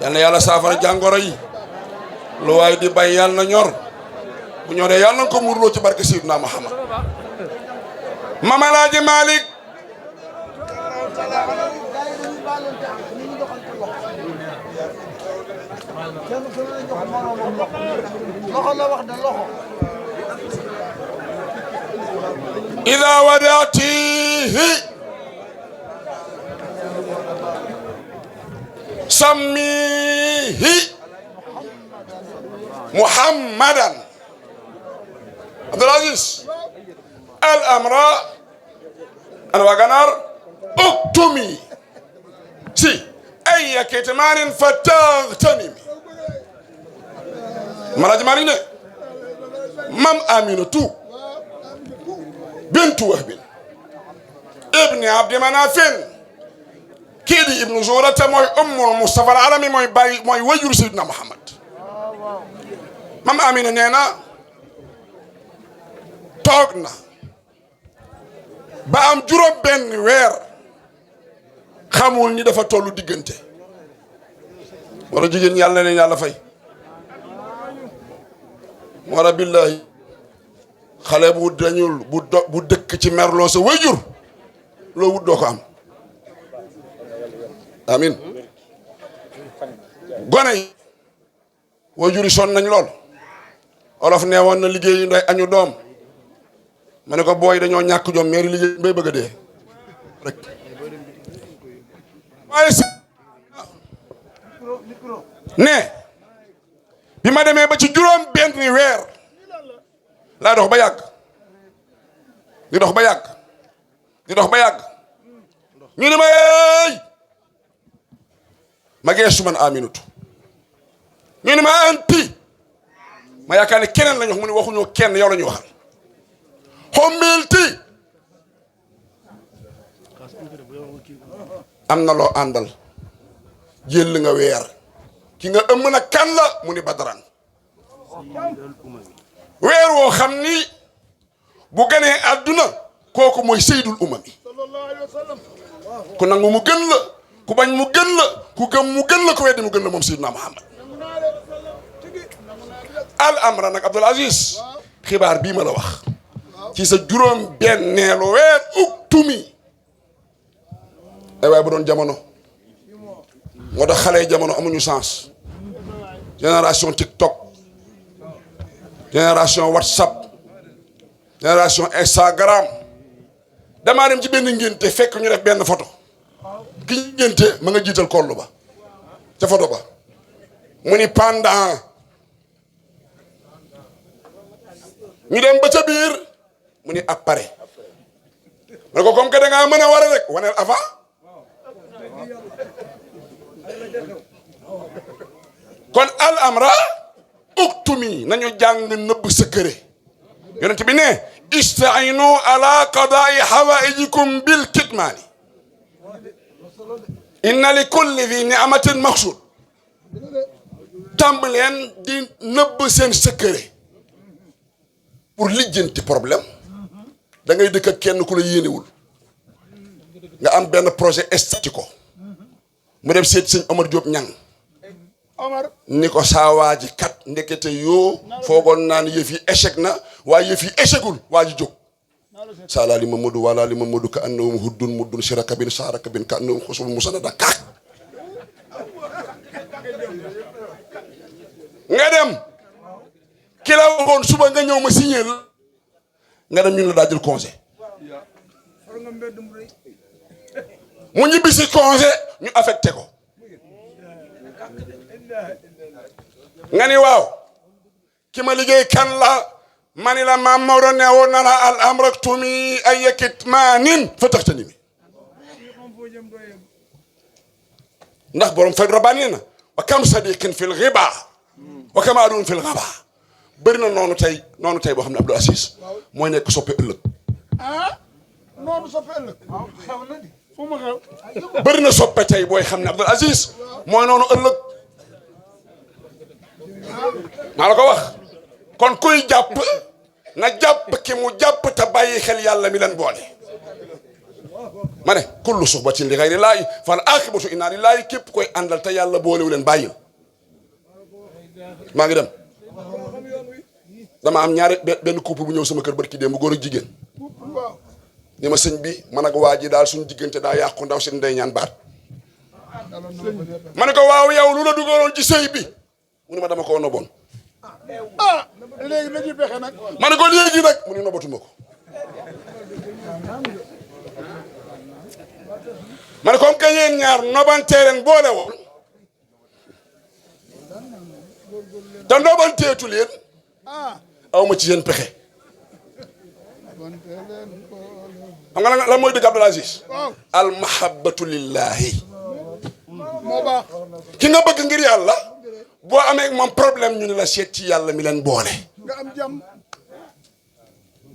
S3: yal na yàlla saafara jàngoro yi lu waay di bay yal na ñor bu ñoree yal na ko muurloo ci barke Seyduna Muhammad Mame El Hadji Malick إذا ودعتيه سميه محمدا عبد العزيز الأمر أنا وغنار اكتمي سي أي كتمان فتغتنمي مراجع مالينا مام آمينة بنت وهب ابن عبد مناف كيدي ابن زورة موي أم المصطفى العالمي موي وجر سيدنا محمد مام آمينة نينا توغنا ba am juróom benn weer xamul ni dafa tollu diggante wara jigéen yàlla na leen yàlla fay wara billahi xale bu dañul bu dëkk ci merloo sa wayjur loo wut doo ko am amin gone yi wayjur yi sonn nañ lool olof nee woon na liggéeyu ndoy añu doom ma ne ko booy dañoo ñàkk jom meeri liggéey bay bëgg a dee rek waaye si ne bi ma demee ba ci juróom benn weer laa dox ba yàgg di dox ba yàgg di dox ba yàgg ñu ne ma yeey ma geesu man Aminatu ñu ne ma anti ma yaakaar ne keneen la ñu wax mu ne waxuñoo kenn yow la ñu waxal xommilti am na loo àndal jël nga weer ki nga ëmm na kan la mu ni Badran weer woo xam ni bu ganee àdduna kooku mooy Seydul Umami ku nangu mu gën la ku bañ mu gën la ku gëm mu gën la ku weddi mu gën la moom Seydina Muhammad al amra nag Abdul Aziz xibaar bii ma la wax ci sa juróom benneelu weer uktumi ay waaye bu doon jamono moo tax xale yi jamono amuñu sens génération TikTok génération WhatsApp génération Instagram damaa dem ci benn ngénte fekk ñu def benn photo ki ngénte ma nga jiital kollu ba ca photo ba mu ni pendant ñu dem ba ca biir mu ni après ma ne ko comme que da ngaa mën a war a rek waneel avant kon al amra uktumi nañu jàng nëbb secret yonent bi ne istainu ala qadaai hawaijikum bil kitmaani inna li kulli di ni'matin maxsuud tàmb leen di nëbb seen secret pour lijjanti problème da ngay dëkk ak kenn ku la yéenewul nga am benn projet estati ko mu dem seet sëñ Omar Diop ñang ni ko saawaa ji kat ndekete yoo foogoon naa ne yëf yi échec na waaye yëf yi échecul waa ji jóg saala li Mamadou wala li Mamadou ka annahum huddun muddun siraka bin saaraka bin ka annahum xusul musanada kaak nga dem ki la waxoon suba nga ñëw ma signé nga dem ñun la daa jël congé mu ñibbi si congé ñu affecté ko nga ni waaw ki ma liggéey kan la ma ni la maam Maodo ne woon na la al amraktumi ay kitmaanin fa taxtani mi ndax borom fay rabani na wa kam sadiqin fil ghiba wa kam adun fil ghaba bëri na noonu tey boo xam ne Abdou Aziz mooy nekk soppe ëllëg
S1: noonu soppe ëllëg xew na di fu ma xew
S3: bëri na soppe tey booy xam ne Abdou Aziz mooy noonu ëllëg maa la ko wax kon kuy jàpp na jàpp ki mu jàpp te bàyyi xel yàlla mi leen boole ma ne kullu suhbatin li ghayri laahi fal aqibatu inna lillahi képp koy àndal te yàlla boolewu leen bàyyil maa ngi dem dama am ñaari benn couple bu ñëw sama kër barki démb bu góor ak jigéen ni ma sëñ bi man ak waa ji daal suñu diggante daa yàqu ndaw si ndey ñaan baat ma ne ko waaw yow lu la dugaloon ci sëy bi mu ne ma dama ko noboon
S1: léegi nañu pexe nag
S3: ma ne ko léegi nag mu ne nobatuma ko ma ne comme que yéen ñaar nobantee leen boole woon te nobanteetu leen aw ma ci yéen pexe xam nga lan mooy dëgg Abdoul Aziz al mahabbatu lillahi
S1: moo baax
S3: ki nga bëgg ngir yàlla boo amee moom problème ñu ne la seet ci yàlla mi leen boole
S1: nga am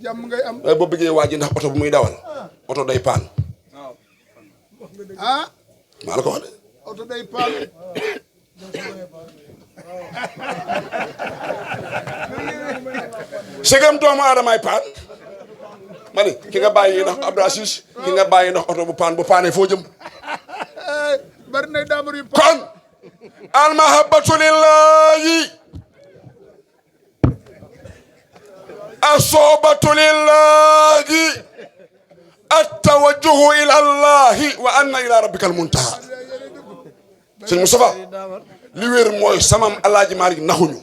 S1: jàmm ngay am
S3: waaye boo bëggee waa ji ndax oto bu muy dawal oto day paan maa la ko wax de
S1: oto day paan
S3: segam doomu aadamaay paan ma ne ki nga bàyyi ndax Abdou Aziz ki nga bàyyi ndax oto bu paanee foo jëm
S1: bari na daamar yu
S3: kon al mahabbatu lillahi asobatu lillahi attawajjuhu ila allahi wa anna ila rabbika almuntaha sëñ Moustapha li wér mooy samam alaaji Maalik naxuñu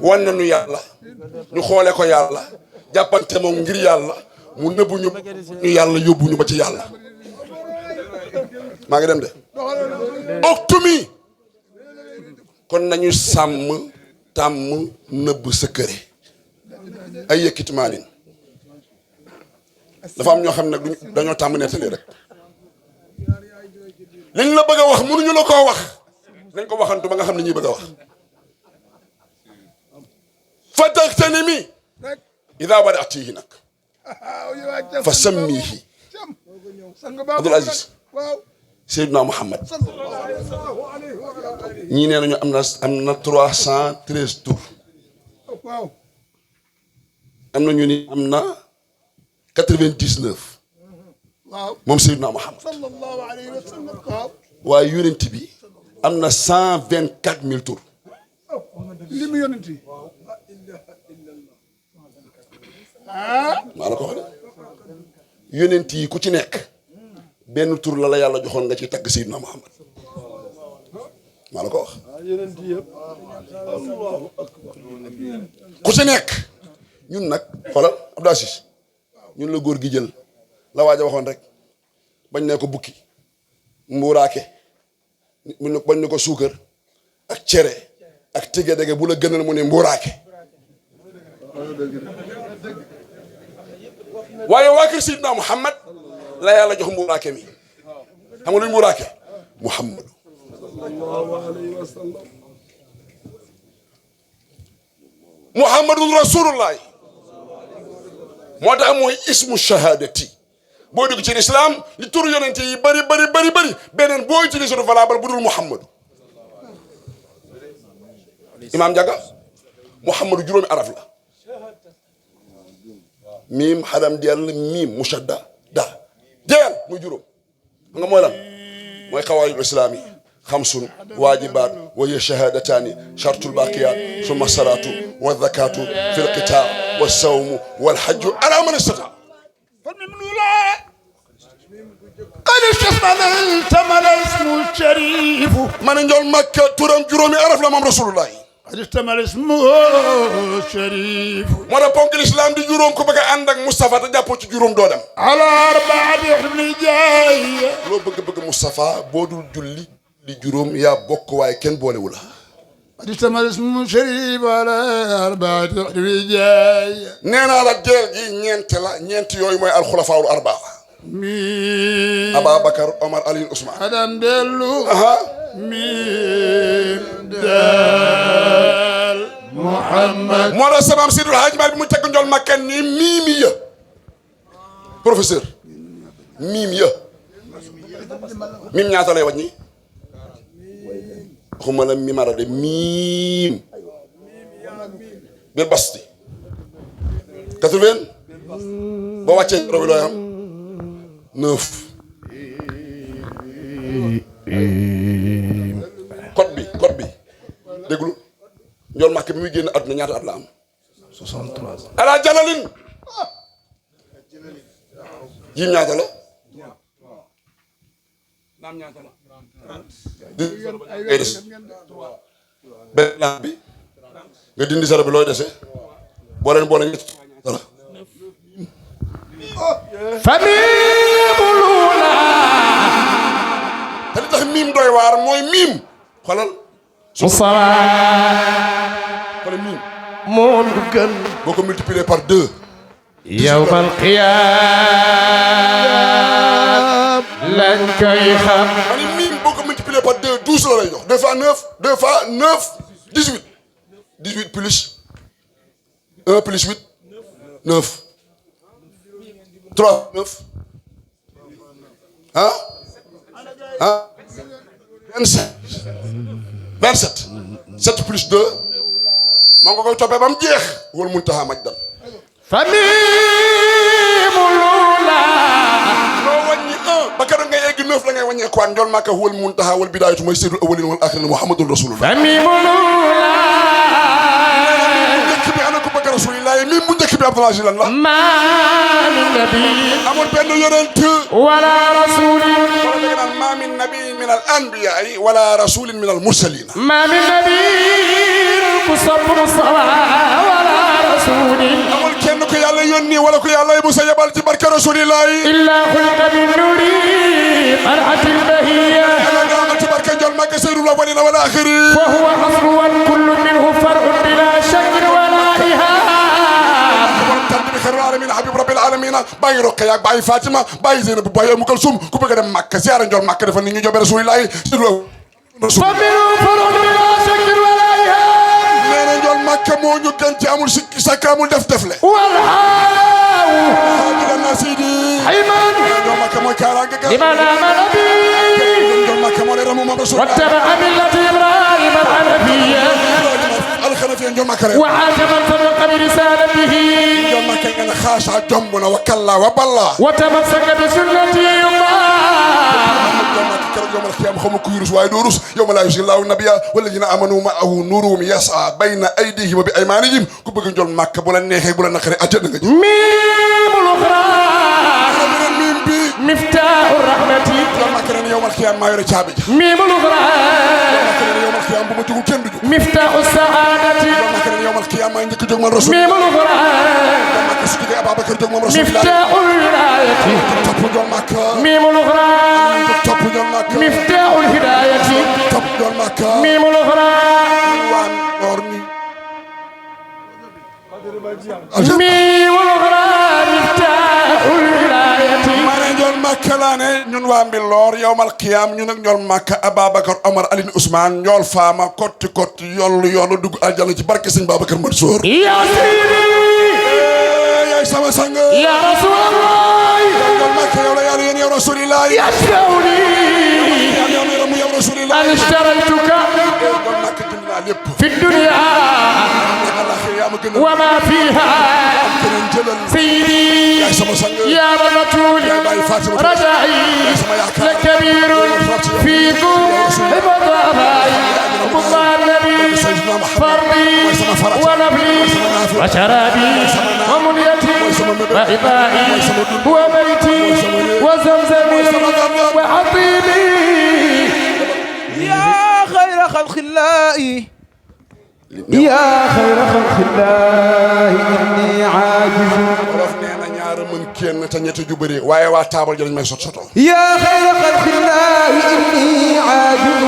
S3: wan nañu yàlla ñu xoole ko yàlla jàppante moom ngir yàlla mu nëbbu ñu yàlla yóbbu ñu ba ci yàlla maa ngi dem de oktumi kon nañu sàmm tàmm nëbb secret ay yëkkitimaanin dafa am ñoo xam ne dañoo tàmm nettali rek liñ la bëgg a wax mënuñu la koo wax nañ ko waxantu ba nga xam ne ñuy bëgg a wax fa taxtanimi ida badatihi nag fa sammihi Abdoul Aziz Seydina Muhammad ñii nee nañu am na 313 tours am na ñu ni am na 99 moom Seydina Muhammad waaye yonent bi am na 124 000 tours
S1: li mu yonent yi
S3: maa la ko wax de yonent yi ku ci nekk benn tur la yàlla joxoon nga ci tagg Seydina Muhammad maa la ko wax ku ci nekk ñun nag xoolal Abdou Aziz ñun la góor gi jël la waaj a waxoon rek bañ ne ko bukki mbuuraake bañ ne ko suukar ak cere ak tige dege bu la gënal mu ne mbuuraake waaye waa kër Seydina Muhammad la yàlla jox mburaake mi xam nga luy mburaake Muhammadu Muhammadun Rasulullah moo tax mooy ismu shahadati boo dugg ci lislaam li turu yonente yi bëri beneen boo utilisé du valable bu dul Muhammadu Imaam Jaga Muhammadu juróomi araf la miim xadam diyal miim mushadda da diyal muy juróom xam nga mooy lan mooy xawaayidul islaam yi xamsun waajibaat wa hiya shahadataani shartul baaqiyaat summa salaatu wa zakaatu fil qitaal wa sawmu wal hajju ala man istata
S1: قد اشتمل اسم الشريف
S3: man njool Makka turam juróomi araf la moom rasulullah
S1: قد اشتمل اسمه الشريف
S3: moo tax ponk lislaam di juróom ko bëgg a ànd ak Moustapha te jàppoo ci juróom doo dem
S1: على أربعة حجاج
S3: loo bëgg Moustapha boo dul julli di juróom yaa bokk waaye kenn boolewu la
S1: قد اشتمل اسمه الشريف على أربعة حجاج
S3: nee naa la geel gi ñeent yooyu mooy alxulafaawul arbaa
S1: مين
S3: Ababacar Omar Ali Ousmane
S1: أدم دلو
S3: aha
S1: مين دال محمد
S3: moo tax sama am Seydul Hadj Malick bi mu teg njool Makka ni miimi ya professeur miim ya miim ñaata lay wàññi waxuma la mimara de miim bil basti 80 boo wàccee robi looy am 9 code bi déglu njool Makka bi muy génn àdduna ñaata at la am 63 ala jalalin yim ñaata la naam ñaata la ngay des benn naam bi nga dindi sara bi looy dese boo leen boole ñett la
S1: فميم الأولى
S3: te li tax miim doy waar mooy miim xoolal
S1: مصطفى
S3: miim
S1: مولكن
S3: boo ko multiplier par 2
S1: يوم القيامة لن كيخم
S3: ma ni miim boo ko multiplier par 2 12 la lay jox 2 fois 9 2 fois 9 18 18 plus 1 plus 8 9 3 9 ah 27 7 plus 2 maa nga koy toppee ba mu jeex wal muntaha majdan
S1: فميم الأولى
S3: loo wàññi 1 ba keroog ngay egg 9 la ngay wàññee quoi njool Makka wal muntaha wal bidaayatu mooy sayyidul awwalin wal axirin muhammadun rasulullah
S1: فميم الأولى
S3: njëkk bi ana ko bëgg rasulillah mi mu njëkk bi Abdul Aziz lan la
S1: ما من نبي
S3: amul benn yonent
S1: ولا رسول
S3: wala da nga naan ma min nabiyin min al anbiyaai wala rasulin min al mursalin
S1: ما من نبي كصب مصطفى ولا رسول
S3: amul kenn ko yàlla yónni wala ko yàlla bu sa yebal ci barke rasulillah
S1: إلا خلق من نور فرحة البهية
S3: ala nga amal ci barke njool Makka sayyidul awwalin wal axirin
S1: وهو حصر كل منه فرع بلا شك ولا إهاب
S3: borom tànn bi xayrul alamin habib rabbil alamin bàyyi Roqaya bàyyi Fatima bàyyi Zeynab bàyyi Umu Kalsum ku bëgg a dem Makka ziyaara njool Makka dafa nit ñu jobe rasulillah sayyidul
S1: فمنه فرع بلا شك ولا إهاب
S3: nee na njool Makka moo ñu gën ci amul sikki sàkk amul def le
S1: والهاو
S3: dina na sidi
S1: حيمان
S3: njool Makka mooy kaaraange ga
S1: لمن آمن به
S3: njool Makka moo lay ramu moom rasulillah
S1: واتبع ملة إبراهيم الحنفية
S3: alxanafiya njool Makka rek
S1: وعاش من فرق برسالته
S3: njool Makka nga ne xaasa jomb na wa kalla wa balla
S1: وتمسك بسنته الله
S3: keroog yawmal qiyaama xaw ma kuy rus waaye doo rus yawma laa yuxzi llaahu nabiyya walladina amanu ma'ahu nuruhum yas'a bayna aydihim wa bi aymanihim ku bëgg njool Makka bu la neexee bu la naqaree àjjana nga jëm.
S1: ميم الأخرى
S3: beneen miim bi
S1: مفتاح الرحمة
S3: njool Makka ren yawmal qiyaama maa yore caabi ja.
S1: ميم الأخرى
S3: Makka ren yawmal qiyaama bu ma jugul kenn du jug.
S1: مفتاح السعادة
S3: Makka ren yawmal qiyaama maa njëkk a jóg man rasul.
S1: ميم الأخرى
S3: Makka su jógee Ababacar jóg moom rasulillah.
S1: مفتاح الولاية
S3: topp njool Makka.
S1: ميم الأخرى
S3: topp njool Makka.
S1: مفتاح الهداية
S3: topp njool Makka.
S1: ميم الأخرى
S3: waa Noor ni.
S1: ميم الأخرى مفتاح
S3: laa ne ñun waa Mbilor yowmal qiyaam ñun ak ñool Makka Ababacar Omar Aline Ousmane ñool Faama kotti yoolu dugg aljana ci barke sëñ Babacar Mansour.
S1: ya sidi.
S3: yaay sama sang.
S1: ya rasulallah.
S3: ñool Makka yow la yàlla yéen yow rasulillah.
S1: ya sawni.
S3: yow rasulillah.
S1: an ishtaraytuka.
S3: ñool Makka jënd naa lépp.
S1: fi dunya. wa ma fiha. سيدي يا رسول رجائي لكبير فيكم بمضافاي مضى النبي فرضي ونبلي وشرابي ومنيتي وإضائي وبيتي وزمزمي وحطيبي
S5: يا خير خلق الله يا خير خلق الله إني عاجز
S3: wolof nee na ñaar mën kenn te ñett ju bëri waaye waa taabal ji lañ may soto
S5: يا خير خلق الله إني عاجز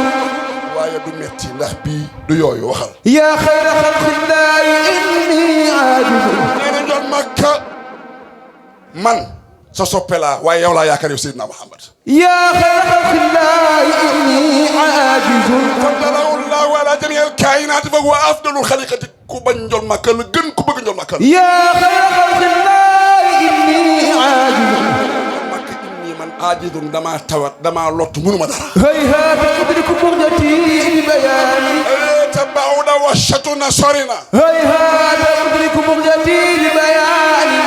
S3: waaye du metti ndax bii du yooyu waxal
S5: يا خير خلق الله إني عاجز
S3: nee na ñoon Makka man sa soppe laa waaye yow laa yaakaar yow Seydina Muhammad
S5: يا خير خلق الله إني عاجز
S3: faddalahu llahu ala jamii al kaayinaati fa huwa afdalul xaliqati ku bañ ñool Makka la gën ku bëgg ñool Makka la
S5: يا خير خلق الله إني عاجز
S3: Makka inni man aajidun damaa tawat damaa lott mënuma dara
S5: هيهات أدرك بغيتي ببياني
S3: tabauda washatuna sorina
S5: هيهات أدرك بغيتي ببياني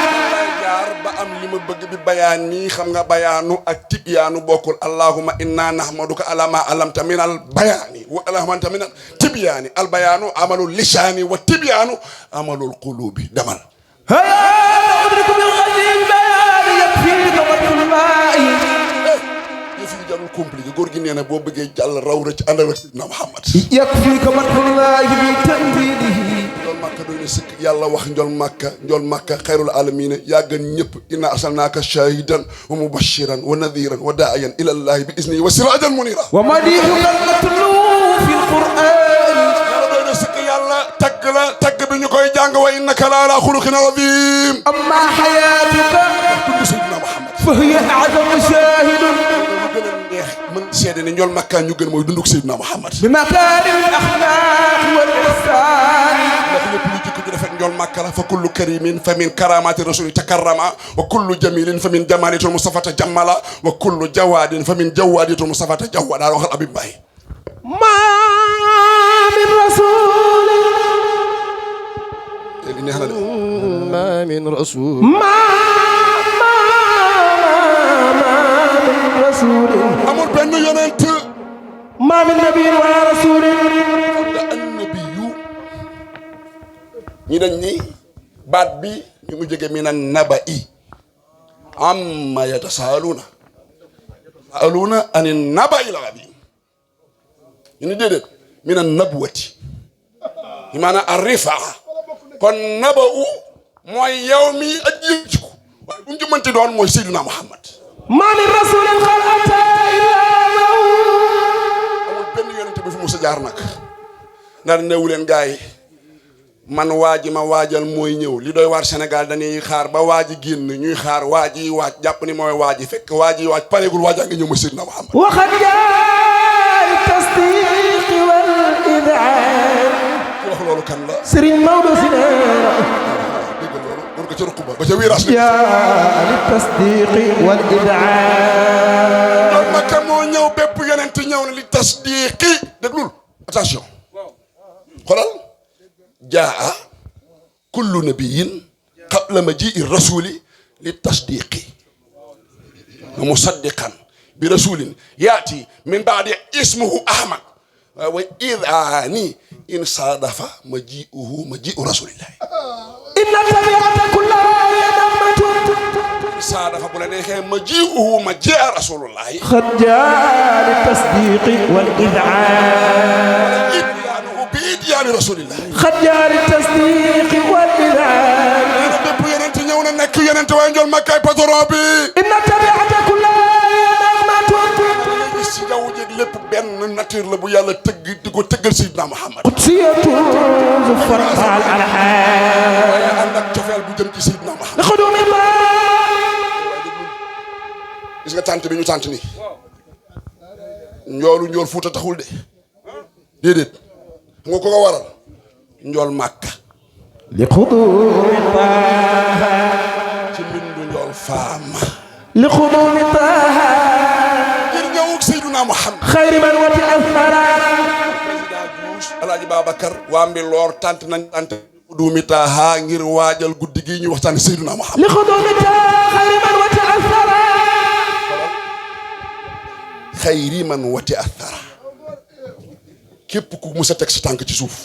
S3: jaar ba am li ma bëgg bi bayaan nii xam nga bayaanu ak tibyaanu bokkul allahumma inna nahmaduka ala ma alamta min al bayaani wa allahumma min al tibyaani al bayaanu amalul lisaani wa tibyaanu amalul qulubi demal
S5: هيهات أدرك بغيتي ببياني يكفيك مدح الماء
S3: yëf yi jarul compliqué góor gi nee na boo bëggee jàll raw rëcc àndal ak Seydina Muhammad
S5: يكفيك مدح الله بتنفيذه
S3: njol Makka doy na sëkk yàlla wax njol Makka xayrul alamina yaa gën ñëpp inna arsalnaaka shahidan wa mubashiran wa nadiran wa daa'iyan ila llahi bi isnihi wa sirajan munira
S5: ومديحك المتلو في القرآن
S3: yàlla doy na sëkk yàlla tagg bi ñu koy jàng wa innaka la ala xuluqin azim
S5: أما حياتك
S3: dund Seydina Muhammad
S5: فهي أعظم شاهد
S3: lu gën a neex mën seede ne njol Makka ñu gën mooy dunduk Seydina Muhammad
S5: بمكارم الأخلاق والإحسان
S3: ndax lépp lu jikko ju rafet njol Makka la fa kullu karimin fa min karamati rasuli takarrama wa kullu jamilin fa min jamalitul mustafa tajammala wa kullu jawadin fa min jawaditul mustafa tajawwada waxal Abib Baye
S5: ما من رسول
S3: li neex na de
S5: ما من رسول ما من رسول
S3: amul benn yonent
S5: ما من نبي ولا رسول
S3: nga annabiyu ñi dañ ni baat bi ñu ngi jóge min an naba'i amma yatasaaluna ani naba'i la bi ñu ni déedéet min an nabwati yi maanaam arrifaa kon naba'u mooy yow mi ak yëngu waaye bu mu jëmanti doon mooy Seydina Muhammad
S5: ما من رسول قد أتى إلا
S3: amul benn yonent bi fi musa jaar nag nar newu leen gars yi man waa ji ma waajal mooy ñëw li doy waar Sénégal dañuy xaar ba waa ji génn ñuy xaar waa ji waaj jàpp ni mooy waa ji fekk waa ji waaj pareegul waajaa nga ñëw ma Seydina Muhammad
S5: وقد جاء التصديق والإذعان
S3: ku wax loolu kan la
S5: سرين مولى سنان
S3: dégg loolu war nga ca ruq ba ca wiiraas la
S5: جاء للتصديق والإذعان
S3: loolu Makka moo ñëw bépp yonent ñëw na li tasdiqi déglul attention xoolal jaa kullu nabiyin qabla majii rasuli li tasdiqi wa musaddiqan bi rasulin yaati min baadi ismuhu ahmad wa idani in saadafa majiu rasulillahi
S5: إن الطبيعة كلها هي نغمة
S3: saadafa bu la neexee majiu rasulullahi
S5: قد جاء للتصديق والإذعان
S3: idyanuhu bi idyani rasulillahi
S5: قد جاء للتصديق والإذعان
S3: bépp yonent ñëw na nekk yonent waaye njol Makkaay patron bi
S5: إن الطبيعة كلها هي نغمة
S3: gis ci jaww ji lépp benn nature la bu yàlla tëgg di ko tëggal Seydina Muhammad
S5: قدسية زفر مع الألحان
S3: waaye ànd ak cofeel bu jëm ci Seydina Muhammad
S5: لخدوم الله
S3: gis nga tànt bi ñu tànt ni njool Fuuta taxul de déedéet xam nga ko ko waral njool Màkka
S1: li xudumi taaha
S3: ci mbindu njool faama
S1: li xudumi taaha
S3: ngir ñëwug Seyduna Muhammad
S1: xayri man wati asfara
S3: président Diouf Alaaji Babacar waa Mbilor tànt nañ tànt xudumi taaha ngir waajal guddi gi ñu waxtaan Seyduna Muhammad
S1: li xudumi taaha xayri man wati asfara
S3: xayri man wati athara képp ku musa teg sa tànk ci suuf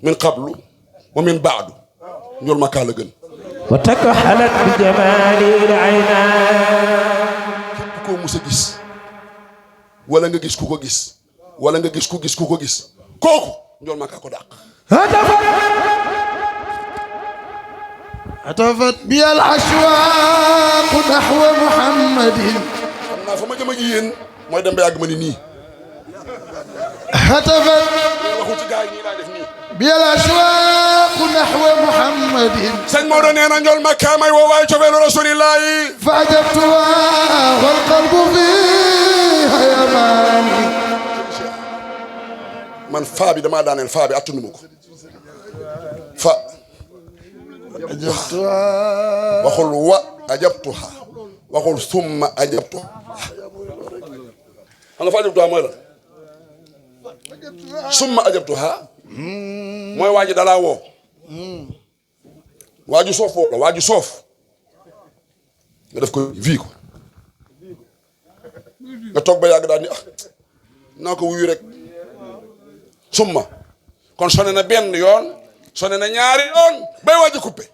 S3: min qablu wa min baadu ñool ma kaa la gën
S1: wa takhalat bi jamali ayna
S3: képp koo musa gis wala nga gis ku ko gis wala nga gis ku gis ku ko gis kooku ñool ma kaa ko dàq
S4: هتفت بي الأشواق نحو محمد
S3: xam naa fa ma jëm ak yéen mooy dem ba yàgg ma ni nii
S4: هتفت
S3: waxu ci gaay yi nii laay def nii
S4: بي الأشواق نحو محمد
S3: sëñ Maodo nee na ñool ma kaa may woo waaye cofeelu rasulillahi
S4: فعجبتها والقلب فيها يماني
S3: man faa bi damaa daaneel faa bi attunu ma ko fa
S4: عجبتها
S3: waxul wa ajabtuha waxul summa ajabtuha xam nga fa ajabtuha mooy la summa ajabtuha mooy waa ji dalaa woo waaju soof woo la waaju soof nga def ko vi ko nga toog ba yàgg daal ni naa ko wuyu rek summa kon sone na benn yoon sone na ñaari yoon bay waaj a coupé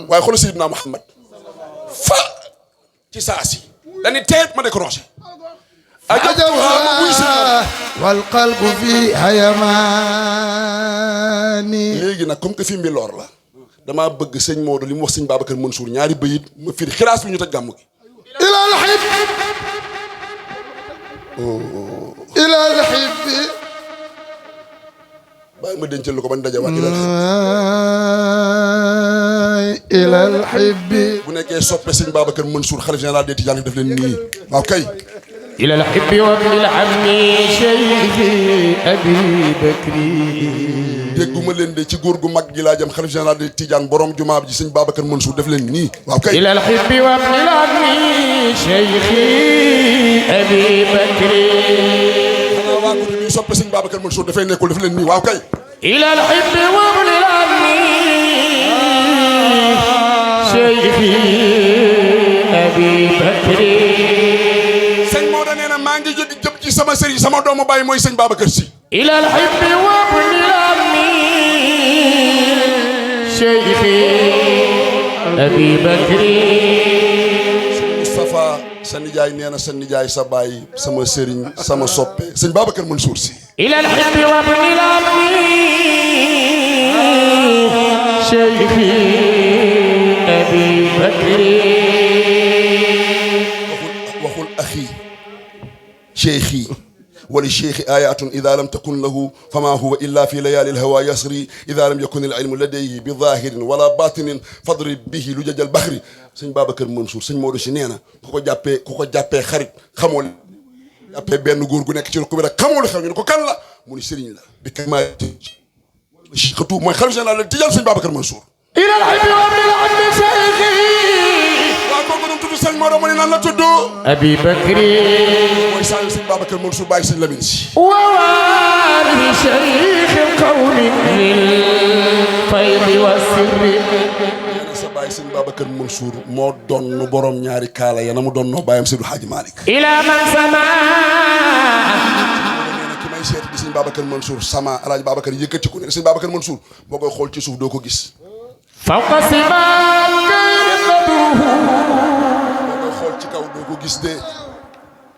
S3: waaye xoolal Seydina Muhammad fa ci saa si dañuy teet ma décroché.
S4: عجبتها والقلب فيها يماني
S3: léegi nag comme que fi Mbilor la damaa bëgg sëñ Maodo li mu wax sëñ Babacar Mansour ñaari bayit ma firi xilaas bi ñu tëj gàmmu gi.
S4: إلى الحب إلى الحب
S3: bàyyi ma dencal ko ban dajawaat ilal xib
S4: إلى الحب
S3: bu nekkee soppe sëñ Babacar Mansour xalif général des Tidianes def leen nii waaw kay.
S1: إلى الحب وابن العم شيخي أبي بكري
S3: dégguma leen de ci góor gu mag gi laa jëm xalif général des Tidianes borom jumaa ji sëñ Babacar Mansour def leen nii waaw kay.
S1: إلى الحب وابن العم شيخي أبي بكري
S3: xanaa waa guddi bi soppe sëñ Babacar Mansour dafay nekkul def leen nii waaw kay.
S1: إلى الحب وابن العم شيخي أبي بكري
S3: sëñ Maodo nee na maa ngi jóg jëm ci sama sëriñ sama doomu baay mooy sëñ Babacar Sy.
S1: إلى الحب وابن العم شيخي أبي بكري
S3: Moustapha sa nijaay nee na sa nijaay sa baay sama sëriñ sama soppe sëñ Babacar Mansour Sy.
S1: إلى الحب وابن العم شيخي أبي بكري
S3: waxul axi cheikhi wali cheikhi ayatun ida lam takun lahu fama huwa illa fi layali alhawa yasri ida lam yakun alilmu ladayhi bi zahirin wala batinin fadrib bihi lu jajal baxri sëñ Babacar Mansour sëñ Maodo Sy nee na ku ko jàppee xarit xamoo li jàppee benn góor gu nekk ci ruq bi rek xamoo li xew ñu ne ko kan la mu ni sëriñ la bi kama cheikhatu mooy xalif général la Tijaan sëñ Babacar Mansour.
S1: إلى الحب وابن العم شيخي
S3: waaw kooku nu mu tudd sëñ Maodo mu ne nan la tudd.
S1: أبي بكري
S3: mooy saayu sëñ Babacar Mansour bàyyi sëñ Lamine Sy.
S1: ووالد شريف القوم للفيض والسر
S3: sa bàyyi sëñ Babacar Mansour moo doon borom ñaari kaala ya na mu doon noo bàyyam Seydou Hadji Malick.
S1: إلى من سما
S3: nee na ki may seet di sëñ Babacar Mansour sama alaaji Babacar yëkkati ko ne sëñ Babacar Mansour boo koy xool ci suuf doo ko gis.
S1: فوق سماء قدره
S3: boo koy xool ci kaw doo ko gis de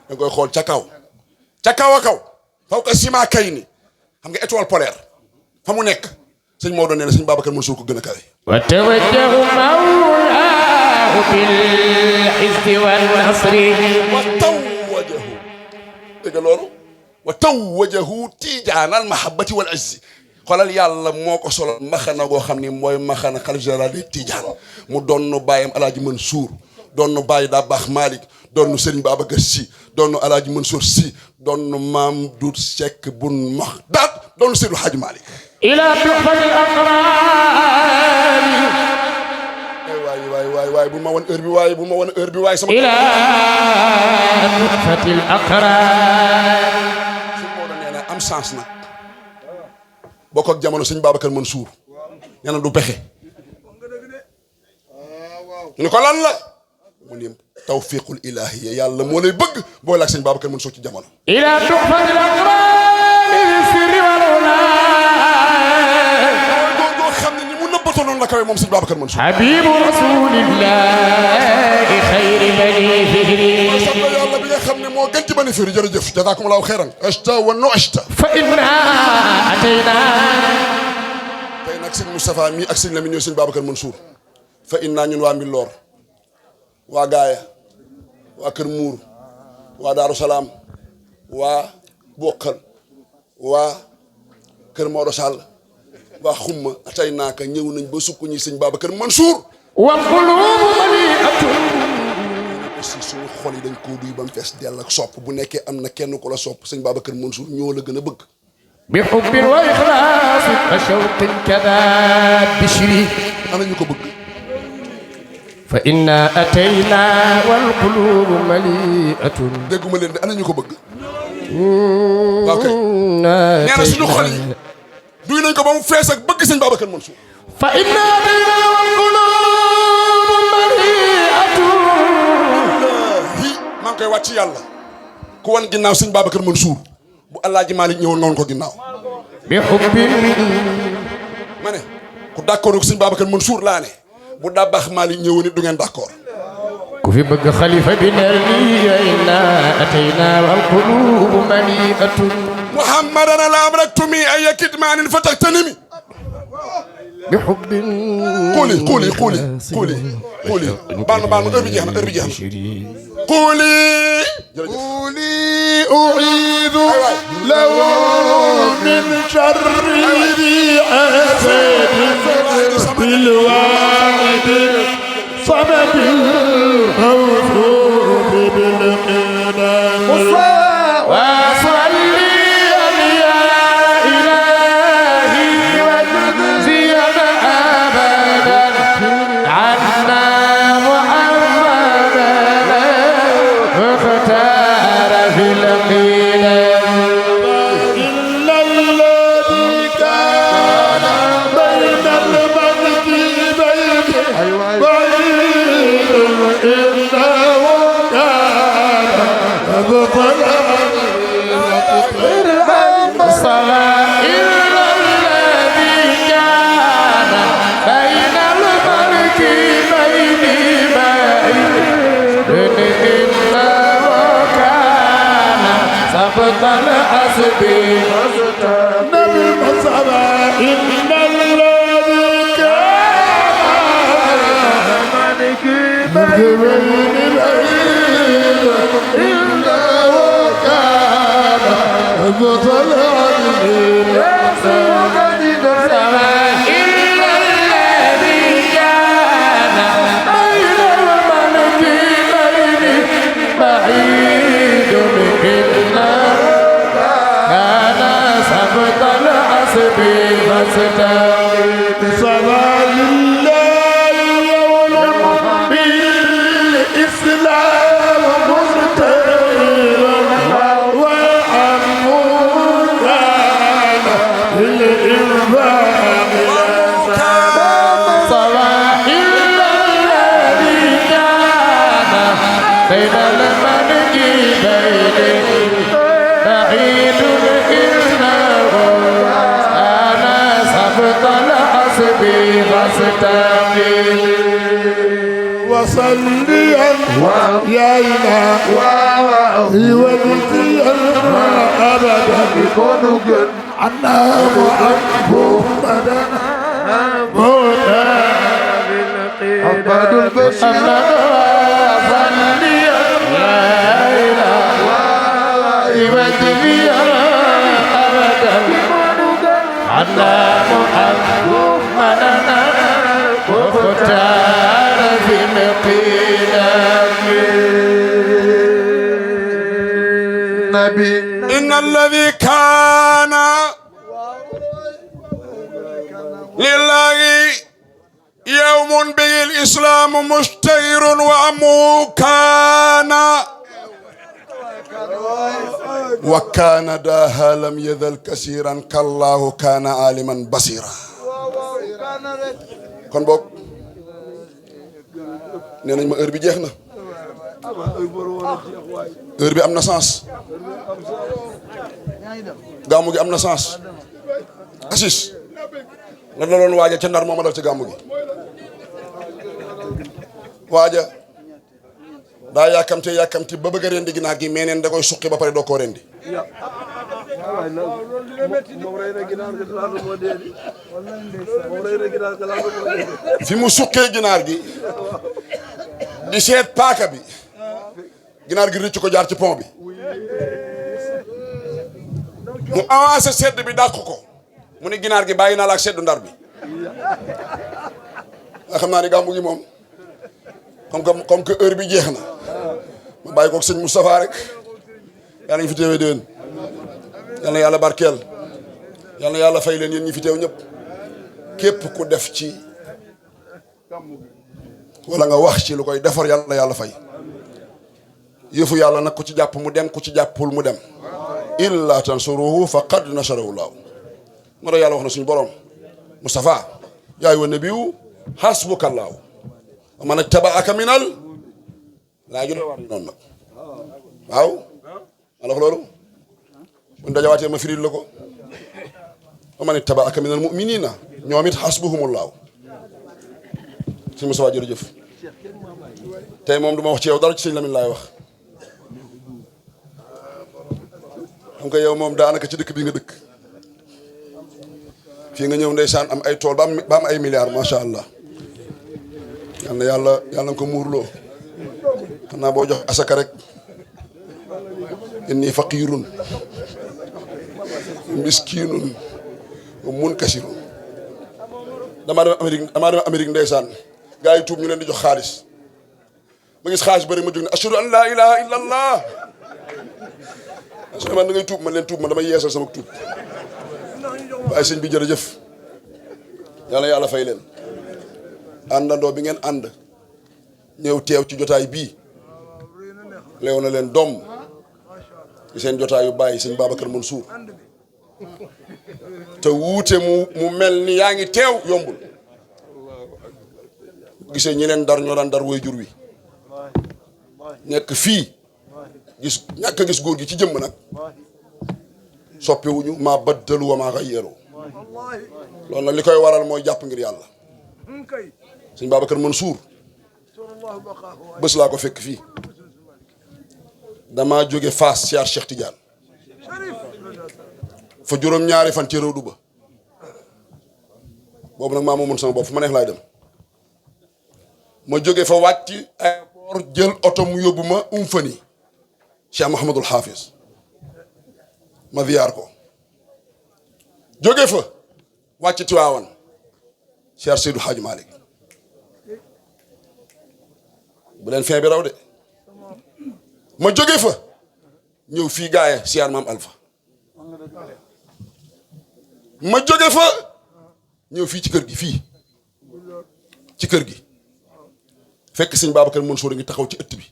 S3: da koy xool ca kaw. ca kaw a kaw faw ka ciment kay ni xam nga étoile polaire fa mu nekk sëñ Maodo nee na sëñ Babacar Mansour ko gën a kawe.
S1: وتوجه مولاه بالعز والنصر
S3: wa tawwajahu dégg nga loolu wa tawwajahu tiijaanal mahabbati wal azzi xoolal yàlla moo ko solal maxana goo xam ni mooy maxana xalif général de Tidiane mu doon bàyyam alaaji Mansour doon nu Baye daa baax Malick doon nu Serigne Babacar Sy doon nu Alaaji Mansour Sy doon nu Maam Dut Seck bun Maxdaat doon nu Seydou Hadji Malick
S1: ila tuhfatil aqraani
S3: waay bu ma woon heure bi waay bu ma woon heure bi waay sama
S1: ila tuhfatil aqraani
S3: su Maodo nee na am chance nag bokk ak jamono sëñ Babacar Mansour nee na du pexe ñu ne ko lan la mu ne tawfiqul ilahi yàlla moo lay bëgg boole ak sëñ Babacar Mansour ci jamono
S1: ila tuhfatil aqraani sirri wal
S3: góor xam ne ni mu nëbbatoo noonu la kawe moom sëñ Babacar Mansour
S1: habibu rasulillahi xayri bani fihri
S3: sant yàlla bi nga xam ne moo gën ci bani fihri jërëjëf jazakumullahu xayran ashta wa no ashta
S1: fa inna atayna
S3: tey nag sëñ Moustapha mii ak sëñ Lamine ñooy sëñ Babacar Mansour fa inna ñun waa Mbilor waa Gaaya waa Kër Muur waa Daaru Salaam waa Bokkal waa Kër Maodo Sall waa Xumma tey naaka ñëw nañ ba sukk ñi sëñ Babacar Mansour
S1: wal qulubu mali'atun
S3: aussi suñu xol yi dañ koo duy ba mu fees dell ak sopp bu nekkee am na kenn ku la sopp sëñ Babacar Mansour ñoo la gën a bëgg
S1: bi hubbin wa ikhlasin wa shawqin kada bishri
S3: ana ñu ko bëgg
S1: fa inna atayna wal qulubu mali'atun
S3: dégguma leen de ana ñu ko bëgg waaw kay nee na suñu xol yi duy nañ ko ba mu fees ak bëgg sëñ Babacar Mansour
S1: fa inna atayna wal qulubu mali'atun
S3: maa ngi koy wàcc yàlla ku wan ginnaaw sëñ Babacar Mansour bu Alaaji Malick ñëwoon nga woon ko ginnaaw
S1: bi hubbin
S3: ma ne ku d'accord ak sëñ Babacar Mansour laa ne bu daa baax Malick ñëwoon it du ngeen d'accord
S1: ku fi bëgg xalifa bi neel ni inna atayna wal qulubu mali'atun
S3: muhammadan la amraktumi ay kitmanin fataxtanimi
S1: bi hubbin
S3: xuuli baal ma heure bi jeex na xuuli
S4: قولي أعيذ له من شر ذي حسد بالوعد صمد الموصوف بالقدم
S1: وصلي يا إلهي واجزينا أبدا عنا محمدا واختار في القدم
S4: إلا الذي كان بين المنكبين بعيد إنه كان أبطل
S1: صلاة إلا الذي كان بين المنكبين بعيد إنه كان سبط الحسب
S4: نبي مصطفى إن الذي كان ملك بين العيد إنه كان أبطل
S1: إلا الذي كان بين المنكبين بعيد إنه كان سبط الحسب فاستوي
S4: صلاة الله يوم بالإسلام مستقيما وعمود كان للإنفاق
S1: صلاة إلا الذي كان بين المنكبين بعيد إنه كان سبط الحسب فاستقيم
S4: وصليا يا إلهي وجزيا أبدا بكونك عنا محمدا موتا عباد البشر
S1: صليا لا إله وجزيا أبدا عنا محمدا واختار في القيام
S3: إن الذي كان لله يوم به الإسلام مشتهر وأمه كان وكان داها لم يذل كثيرا كالله كان عالما بصيرا kon boog nee nañ ma heure bi jeex na heure bi am na sens gàmmu gi am na sens Assis lan la doon waaja ca Ndar mooma dal ci gàmmu gi waaja daa yàkkamti ba bëgg a rendi ginaar gi mais neen da koy suqi ba pare doo koo rendi fi mu suqee ginaar gi di seet paaka bi ginaar gi rëcc ko jaar ci pont bi mu avancé sedd bi dàq ko mu ne ginaar gi bàyyi naa la ak seddu Ndar bi nga xam naa ni gàmmu gi moom comme que heure bi jeex na ma bàyyi koog sëñ Moustapha rek yàlla ñu fi teewee déwén yal na yàlla barkeel yal na yàlla fay leen yéen ñi fi teew ñëpp képp ku def ci wala nga wax ci lu koy defar yàlla na yàlla fay yëfu yàlla nag ku ci jàpp mu dem ku ci jàppul mu dem illa tansuruhu faqad nasarahu laahu moo tax yàlla wax na suñu borom Moustapha yaa ayyuhan nabiyyu hasbukallaahu wa man ittabaaka minal laa ju war noonu nag waaw ma wax loolu buñ dajawaatee ma firil la ko wa man ittabaaka minal mu'minina ñoom it hasbuhumullaahu sëñ Moustapha jërëjëf tey moom du ma wax ci yow dara ci sëñ Lamine laay wax xam nga yow moom daanaka ci dëkk bi nga dëkk fii nga ñëw ndeysaan am ay tool ba am ay milliards macha allah yal na yàlla nga ko muurloo xam naa boo jox asaka rek inni faqirun miskinun wa munkasirun damaa dem Amérique ndeysaan gaa yi tuub ñu leen di jox xaalis ma gis xaalis bëri ma jóg ne ashhadu an laa ilaha illa allah su man da ngay tuub man leen tuub man damay yeesal sama tuub waaye sëñ bi jërëjëf yàlla yàlla fay leen àndandoo bi ngeen ànd ñëw teew ci jotaay bii leew na leen doom ci seen jotaayu bàyyi sëñ Babacar Mansour te wuute mu mel ni yaa ngi teew yombul gisee ñi leen dar ñoo daan dar way jur wi nekk fii gis ñàkk a gis góor gi ci jëmm nag soppiwuñu maa baddalu wa maa xayyaru loolu nag li koy waral mooy jàpp ngir yàlla sëñ Babacar Mansour bés laa ko fekk fii damaa jóge Fass siyaar Cheikh Tidiane fa juróom-ñaari fan ci réew ba boobu nag maa moomoon sama bopp fu ma neex laay dem ma jóge fa wàcc aéroport jël oto mu yóbbu ma Umfani Cheikh Mouhamadul Hafiz ma ziyaar ko jóge fa wàcc Tiwaawan Cheikh Seydou Hadj Malick bu leen fin bi raw de ma jóge fa ñëw fii gaaya siyaar maam Alpha ma jóge fa ñëw fii ci kër gi fii ci kër gi fekk sëñ Babacar Mansour ngi taxaw ci ëtt bi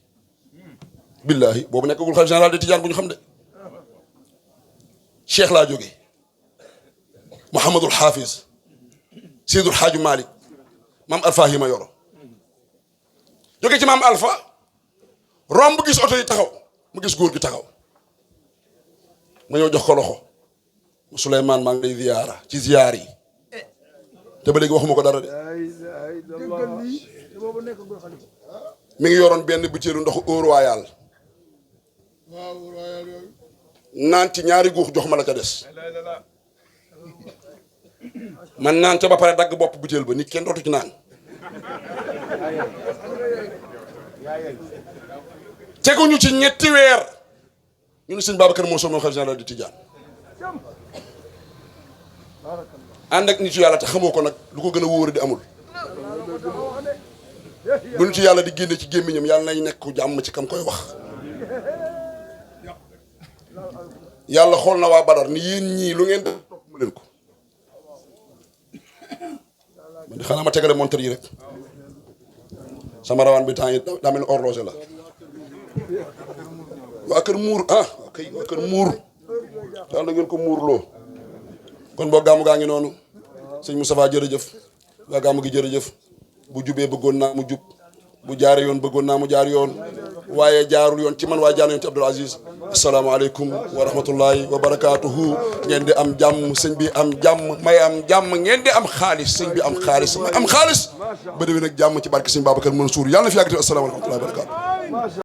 S3: billahi boobu nekkagul xalifa général de Tidiane bu ñu xam de cheikh laa jóge Mouhamadul Hafiz Seydul Hadj Malick maam Alpha yi ma yoro jóge ci maam Alpha romb gis oto yi taxaw mu gis góor gi taxaw ma ñëw jox ko loxo Souleymane maa ngi lay ziyaara ci ziyaar yi te ba léegi waxuma ko dara de mi ngi yoroon benn butéelu ndoxu Eau Royal naan ci ñaari guux jox ma la ca des man naan ca ba pare dagg bopp butéel ba nit kenn dootu ci naan teguñu ci ñetti weer ñu ne sëñ Babacar Mansour moo xalifa général di Tidiane ànd ak nit yu yàlla te xamoo ko nag lu ko gën a wóor di amul bu ñu ci yàlla di génne ci gémmiñam yàlla nañ nekk jàmm ci kam koy wax yàlla xool na waa Badar ni yéen ñii lu ngeen def topp ma leen ko man xanaa ma tegale montre yi rek sama rawaan bi temps yi daa mel ni horloge la waa kër muur ah kay waa kër muur daal na ngeen ko muurloo kon boo gàmmu gaa ngi noonu sëñ Moustapha jërëjëf waa gàmmu gi jërëjëf bu jubee bëggoon naa mu jub bu jaaree yoon bëggoon naa mu jaar yoon waaye jaarul yoon ci man waaye jaar yoon ci Abdoul Aziz asalaamaaleykum wa rahmatullahi wa barakaatuhu ngeen di am jàmm sëñ bi am jàmm may am jàmm ngeen di am xaalis sëñ bi am xaalis may am xaalis ba déwén nag jàmm ci barke sëñ Babacar Mansour yàlla na fi yàggati asalaamaaleykum wa rahmatullahi wa barakaatuhu